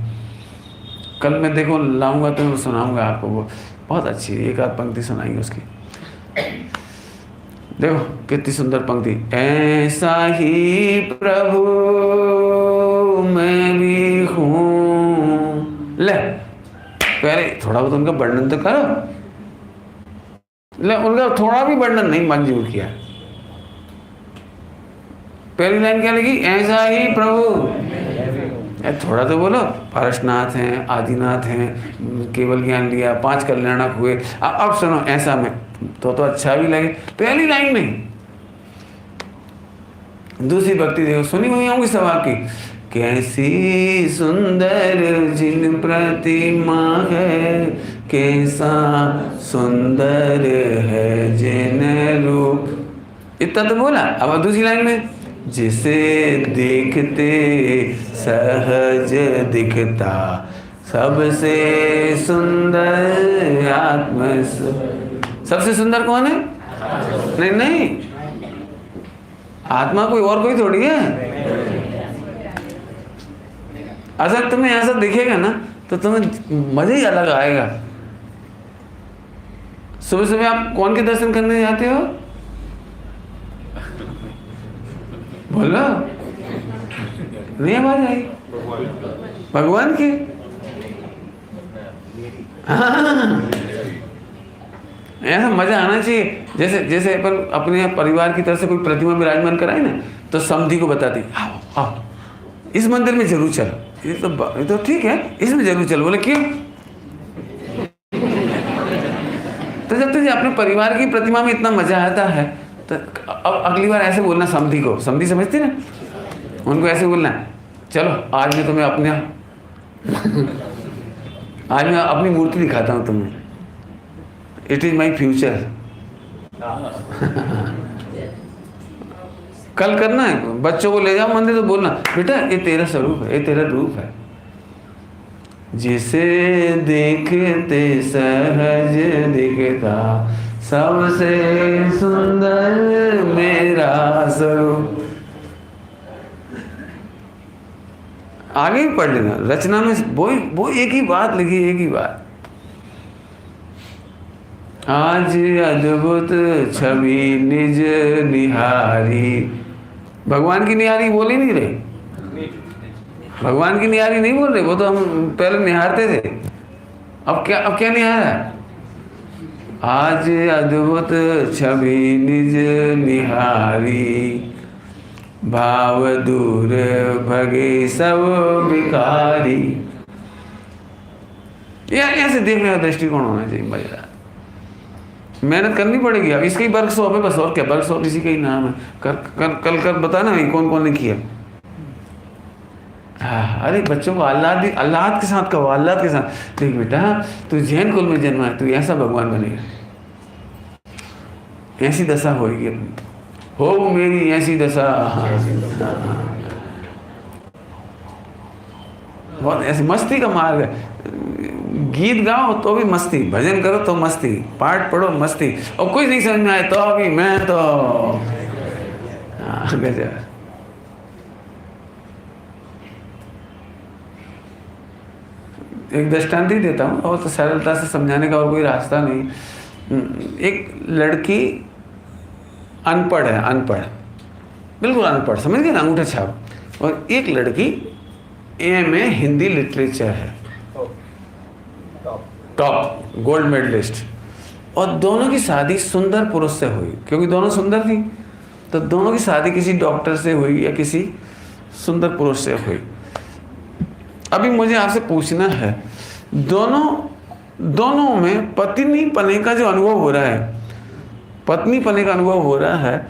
कल मैं देखो लाऊंगा तो मैं सुनाऊंगा आपको, वो बहुत अच्छी है, एक आध पंक्ति सुनाएंगे उसकी। देखो कितनी सुंदर पंक्ति। ऐसा ही प्रभु मैं भी हूँ। ले पहले थोड़ा बहुत उनका वर्णन तो करो। ले उनका थोड़ा भी वर्णन नहीं मंजूर किया। पहली लाइन क्या लगी? ऐसा ही प्रभु। थोड़ा तो बोलो। पारसनाथ हैं, आदिनाथ हैं, केवल ज्ञान लिया, 5 कल्याणक हुए। अब सुनो ऐसा में तो अच्छा भी लगे। पहली लाइन में दूसरी भक्ति देखो, सुनी हुई होंगी सब आपकी। कैसी सुंदर जिन प्रतिमा है, कैसा सुंदर है जिन रूप। इतना तो बोला। अब दूसरी लाइन में जिसे देखते सहज दिखता, सबसे सुंदर आत्मा। सबसे सुंदर कौन है? नहीं, आत्मा कोई और कोई थोड़ी है। अगर तुम्हें ऐसा दिखेगा ना तो तुम्हें मजा ही अलग आएगा। सुबह सुबह आप कौन के दर्शन करने जाते हो? बोलो, नहीं आवाज आई? भगवान के। हाँ, ऐसा मजा आना चाहिए। जैसे अपन अपने परिवार की तरफ से कोई प्रतिमा विराजमान कराए ना तो समधी को बताती, आओ इस मंदिर में जरूर चलो, ये तो ठीक है, इसमें जरूर चलो। बोले क्यों? तो जब तुझे अपने परिवार की प्रतिमा में इतना मजा आता है तो अब अगली बार ऐसे बोलना समधी को। समधी समझती ना, उनको ऐसे बोलना, चलो आज मैं तुम्हें आज मैं अपनी मूर्ति दिखाता हूँ तुम्हें। It is my future. कल करना है, बच्चों को ले जाओ मंदिर तो बोलना, बेटा ये तेरा स्वरूप है, ये तेरा रूप है। जिसे देखते सहज दिखता, सबसे सुंदर मेरा स्वरूप। आगे भी पढ़ लेना, रचना में वो एक ही बात लिखी, एक ही बात। आज अद्भुत छवि निज निहारी। भगवान की निहारी बोल ही नहीं रहे, भगवान की निहारी नहीं बोल रहे, वो तो हम पहले निहारते थे। अब क्या निहारा है? आज अद्भुत छवि निज निहारी, भाव दूर भगे सब विकारी। ये ऐसे देखने का दृष्टिकोण होना चाहिए भाई। मेहनत करनी पड़ेगी। अब इसका ही वर्कशॉप है बस, और क्या, वर्कशॉप इसी का ही नाम है। कल कर बताना कौन कौन ने किया। हाँ, अरे बच्चों को अल्लाह के साथ कहो, अल्लाह के साथ। देख बेटा, तू जैन कुल में जन्मा है, तू ऐसा भगवान बनेगा, ऐसी दशा होगी अपनी, हो मेरी ऐसी दशा। बहुत ऐसी मस्ती का मार्ग है। गीत गाओ तो भी मस्ती, भजन करो तो मस्ती, पाठ पढ़ो मस्ती, और कुछ नहीं समझ में आए तो अभी मैं तो गजब। एक दृष्टांत ही देता हूँ, और तो सरलता से समझाने का और कोई रास्ता नहीं। एक लड़की अनपढ़ है, अनपढ़, बिल्कुल अनपढ़, समझ गए ना, अंगूठा छाप। और एक लड़की एमए हिंदी लिटरेचर है, टॉप गोल्ड मेडलिस्ट। और दोनों की शादी सुंदर पुरुष से हुई, क्योंकि दोनों सुंदर थी, तो दोनों की शादी किसी डॉक्टर से हुई या किसी सुंदर पुरुष से हुई। अभी मुझे आपसे पूछना है, दोनों में पत्नी पने का जो अनुभव हो रहा है, पत्नी पने का अनुभव हो रहा है,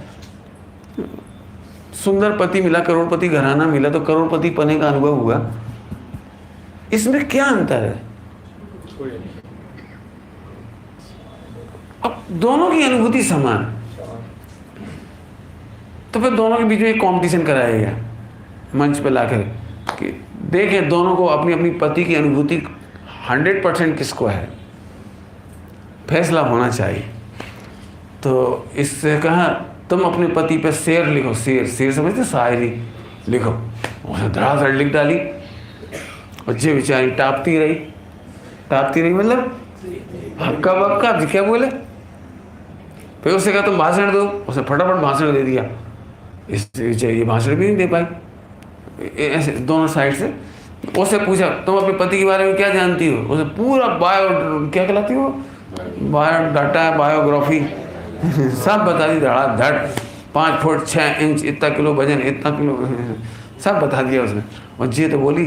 सुंदर पति मिला, करोड़पति घराना मिला, तो करोड़पति पने का अनुभव हुआ, इसमें क्या अंतर है? अब दोनों की अनुभूति समान, तो फिर दोनों के बीच में एक कंपटीशन कराया गया मंच पे लाकर कि देखें दोनों को अपनी अपनी पति की अनुभूति 100% किसको है, फैसला होना चाहिए। तो इससे कहा तुम अपने पति पे शेर लिखो, शेर समझते, शायरी लिखो। उसने धड़ाधड़ लिख डाली, और जे बेचारी टापती रही मतलब हक्का बक्का क्या बोले। फिर उससे कहा तुम भाषण दो, उसने फटाफट भाषण दे दिया। इससे ये भाषण भी नहीं दे पाई, ऐसे दोनों साइड से। उससे पूछा तुम अपने पति के बारे में क्या जानती हो, उसे पूरा क्या कहलाती हो, बायोडाटा, बायोग्राफी सब बता दी, धड़ 5 फुट 6 इंच, इतना किलो वजन, इतना किलो, सब बता दिया उसने। और जी तो बोली।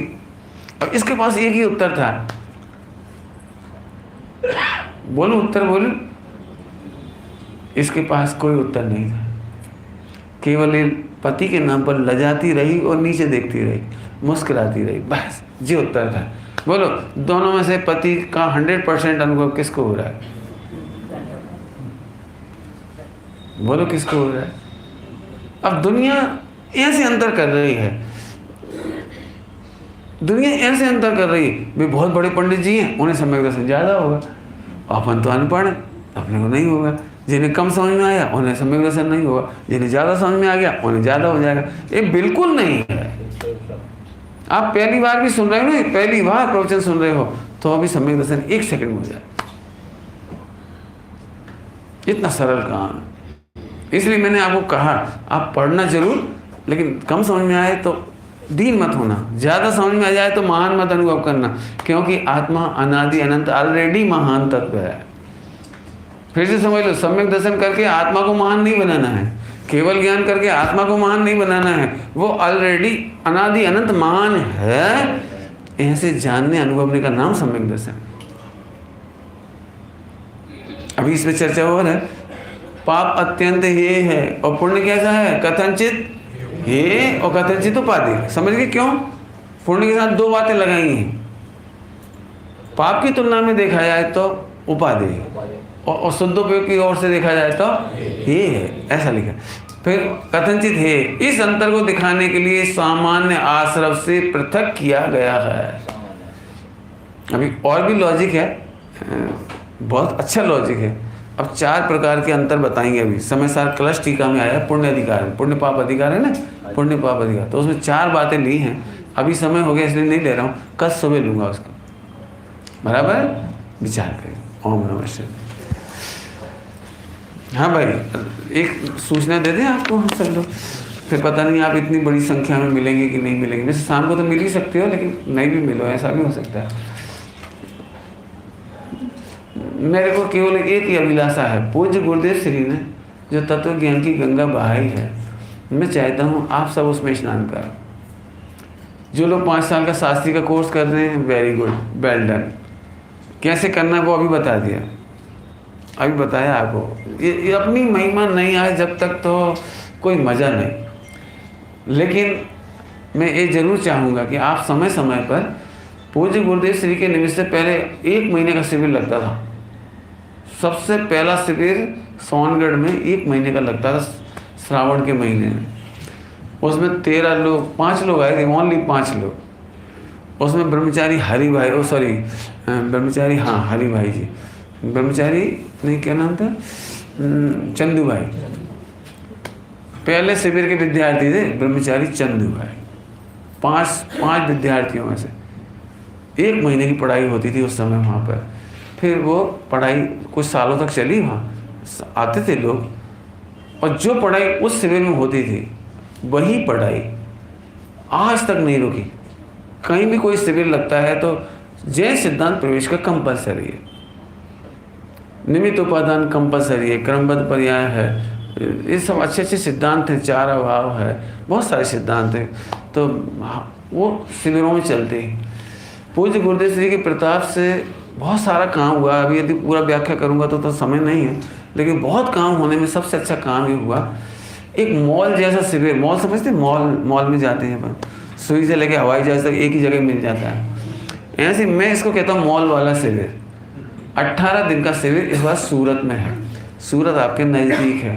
अब इसके पास एक ही उत्तर था, बोलो उत्तर बोलो। इसके पास कोई उत्तर नहीं था, केवल पति के नाम पर लजाती रही और नीचे देखती रही, मुस्कुराती रही, बस जी उत्तर था। बोलो दोनों में से पति का 100% अनुभव किसको हो रहा है? बोलो किसको हो रहा है? अब दुनिया ऐसे अंतर कर रही है, दुनिया ऐसे अंतर कर रही है। वे बहुत बड़े पंडित जी हैं, उन्हें सम्यक दर्शन ज़्यादा होगा, अपन तो अनपढ़, अपने को नहीं होगा। जिन्हें कम समझ में आया उन्हें सम्यक दर्शन नहीं होगा, जिन्हें ज़्यादा समझ में आ गया उन्हें ज़्यादा हो जाएगा। ये बिल्कुल नहीं है। आप पहली बार भी सुन रहे हो ना, पहली बार प्रवचन सुन रहे हो, तो अभी सम्यक दर्शन 1 सेकंड में हो जाए, इतना सरल काम। इसलिए मैंने आपको कहा आप पढ़ना जरूर, लेकिन कम समझ में आए तो दीन मत होना, ज़्यादा समझ में आ जाए तो महान मत अनुभव करना, क्योंकि आत्मा अनादि अनंत ऑलरेडी महान तत्व है। फिर से समझ लो, सम्यक दर्शन करके आत्मा को महान नहीं बनाना है, केवल ज्ञान करके आत्मा को महान नहीं बनाना है, वो ऑलरेडी अनादि अनंत महान है। ऐसे जानने अनुभवने का नाम सम्यक दर्शन। अभी इसमें चर्चा हो रहा है, पाप अत्यंत हे है और पुण्य कैसा है, कथनचित हे और कथनचित उपाधि। समझ गए क्यों? पुण्य के साथ 2 बातें लगाई हैं। पाप की तुलना में देखा जाए तो उपाधि, और शुद्धोपयोग की ओर से देखा जाए तो ये है, ऐसा लिखा। फिर कथनचित है, इस अंतर को दिखाने के लिए सामान्य आश्रव से पृथक किया गया है। अभी और भी लॉजिक है, बहुत अच्छा लॉजिक है। अब 4 प्रकार के अंतर बताएंगे। अभी समय सार कलश टीका में आया पुण्य अधिकार, पुण्य पाप अधिकार है ना, पुण्य पाप अधिकार, तो उसमें 4 बातें ली हैं। अभी समय हो गया इसलिए नहीं ले रहा हूँ, कल सुबह लूँगा उसको, बराबर। विचार करें। ओम नमः शिवाय। हाँ भाई, एक सूचना दे दें आपको हम सब लोग, फिर पता नहीं आप इतनी बड़ी संख्या में मिलेंगे कि नहीं मिलेंगे। वैसे शाम को तो मिल ही सकते हो, लेकिन नहीं भी मिलो, ऐसा भी हो सकता है। मेरे को केवल एक ही अभिलाषा है, पूज्य गुरुदेव श्री ने जो तत्व ज्ञान की गंगा बहाई है, मैं चाहता हूँ आप सब उसमें स्नान करो। जो लोग 5 साल का शास्त्री का कोर्स कर रहे हैं, वेरी गुड, वेल डन। कैसे करना है वो अभी बता दिया, अभी बताया आपको। ये अपनी महिमा नहीं आए जब तक तो कोई मज़ा नहीं। लेकिन मैं ये ज़रूर चाहूँगा कि आप समय समय पर, पूज्य गुरुदेव श्री के निमित्त से पहले 1 महीने का शिविर लगता था। सबसे पहला शिविर सोनगढ़ में 1 महीने का लगता था, श्रावण के महीने में। उसमें 13 लोग, 5 लोग आए थे, ओनली 5 लोग। उसमें ब्रह्मचारी हरि भाई, ब्रह्मचारी, हाँ हरि भाई जी, ब्रह्मचारी नहीं, क्या नाम था, चंदू भाई। पहले शिविर के विद्यार्थी थे ब्रह्मचारी चंदू भाई। 5 विद्यार्थियों में से 1 महीने की पढ़ाई होती थी उस समय वहाँ पर। फिर वो पढ़ाई कुछ सालों तक चली, वहाँ आते थे लोग, और जो पढ़ाई उस शिविर में होती थी वही पढ़ाई आज तक नहीं रुकी। कहीं भी कोई शिविर लगता है तो जैन सिद्धांत प्रवेश का कंपलसरी है, निमित्त उपादान कंपलसरी है, क्रमबद्ध पर्याय है, ये सब अच्छे अच्छे सिद्धांत हैं, 4 अभाव है, बहुत सारे सिद्धांत हैं, तो वो शिविरों में चलते हैं। पूज्य गुरुदेव श्री के प्रताप से बहुत सारा काम हुआ। अभी यदि पूरा व्याख्या करूँगा तो समय नहीं है, लेकिन बहुत काम होने में सबसे अच्छा काम ये हुआ, एक मॉल जैसा शिविर। मॉल समझते हैं, मॉल में जाते हैं अपन, सुई से लेके हवाई जहाज तक एक ही जगह मिल जाता है, ऐसे मैं इसको कहता हूँ मॉल वाला शिविर। 18 दिन का शिविर इस बार सूरत में है। सूरत आपके नज़दीक है,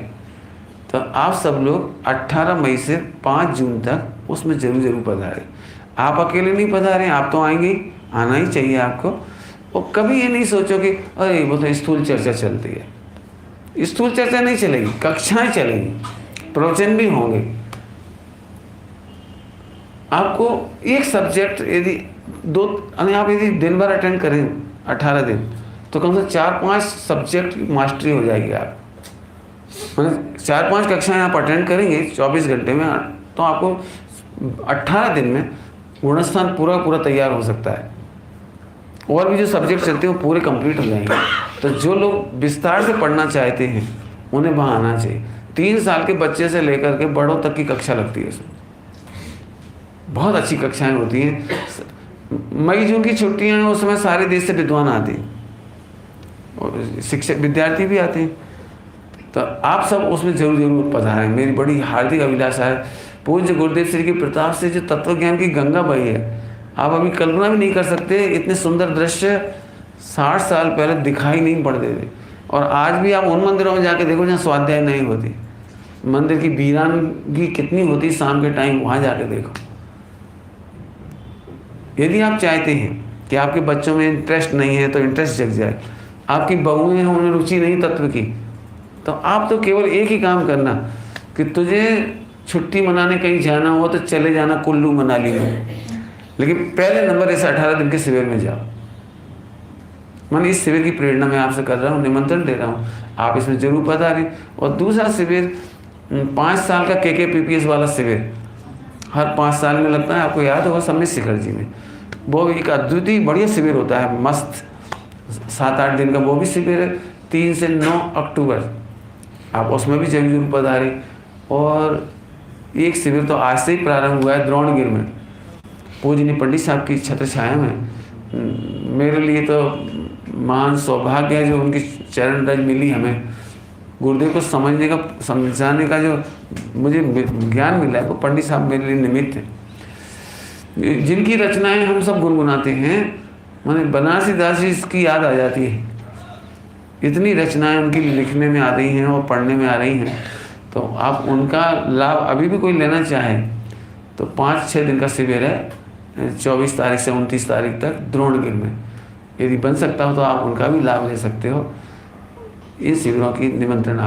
तो आप सब लोग 18 मई से 5 जून तक उसमें जरूर पधारें। आप अकेले नहीं पधारें, आप तो आएंगे, आना ही चाहिए आपको। और कभी ये नहीं सोचो कि अरे वो तो स्थूल चर्चा चलती है। स्थूल चर्चा नहीं चलेगी, कक्षाएं चलेंगी, प्रवचन भी होंगे। आपको एक सब्जेक्ट आप यदि दिन भर अटेंड करें 18 दिन, तो कम से कम 4-5 सब्जेक्ट की मास्टरी हो जाएगी। आप मतलब 4-5 कक्षाएं आप अटेंड करेंगे 24 घंटे में, तो आपको 18 दिन में गुणस्थान पूरा तैयार हो सकता है। और भी जो सब्जेक्ट चलते हैं वो पूरे कंप्लीट हो जाएंगे। तो जो लोग विस्तार से पढ़ना चाहते हैं उन्हें वहाँ आना चाहिए। 3 साल के बच्चे से लेकर के बड़ों तक की कक्षा लगती है इसमें, बहुत अच्छी कक्षाएं होती हैं। मई जून की छुट्टियां हैं, उस समय सारे देश से विद्वान आते हैं और शिक्षक विद्यार्थी भी आते हैं। तो आप सब उसमें जरूर पधारें। मेरी बड़ी हार्दिक अभिलाषा है। पूज्य गुरुदेव श्री के प्रताप से जो तत्व ज्ञान की गंगा बही है, आप अभी कल्पना भी नहीं कर सकते। इतने सुंदर दृश्य 60 साल पहले दिखाई नहीं पड़ते थे। और आज भी आप उन मंदिरों में जाके देखो जहाँ स्वाध्याय नहीं होती, मंदिर की वीरानगी कितनी होती शाम के टाइम, वहाँ जाके देखो। यदि आप चाहते हैं कि आपके बच्चों में इंटरेस्ट नहीं है तो इंटरेस्ट जग जाए, आपकी बहुएं हैं उन्हें रुचि नहीं तत्व की, तो आप तो केवल एक ही काम करना कि तुझे छुट्टी मनाने कहीं जाना हो तो चले जाना कुल्लू मनाली में, लेकिन पहले नंबर इस 18 दिन के शिविर में जाओ। मैंने इस शिविर की प्रेरणा मैं आपसे कर रहा हूँ, निमंत्रण दे रहा हूँ, आप इसमें जरूर पधारें। और दूसरा शिविर 5 साल का KKPPS वाला शिविर हर 5 साल में लगता है, आपको याद होगा सम्मित शिखर जी में। वो एक अद्वितीय बढ़िया शिविर होता है, मस्त 7-8 दिन का वो भी शिविर है, 3 से 9 अक्टूबर। आप उसमें भी जरूर पधारें। और एक शिविर तो आज से ही प्रारंभ हुआ है द्रोणगिर में, पूजनीय पंडित साहब की छत्र छाया में। मेरे लिए तो महान सौभाग्य है जो उनकी चरण रज मिली हमें, गुरुदेव को समझाने का जो मुझे ज्ञान मिला है, वो पंडित साहब मेरे लिए निमित्त है। जिनकी रचनाएं हम सब गुनगुनाते हैं, माने बनारसी दास जी की याद आ जाती है। इतनी रचनाएं उनकी लिखने में आ रही हैं और पढ़ने में आ रही हैं, तो आप उनका लाभ अभी भी कोई लेना चाहे तो 5-6 दिन का शिविर है 24 तारीख से 29 तारीख तक द्रोणगिर में। यदि बन सकता हो तो आप उनका भी लाभ ले सकते हो। इन शिविरों की निमंत्रण आप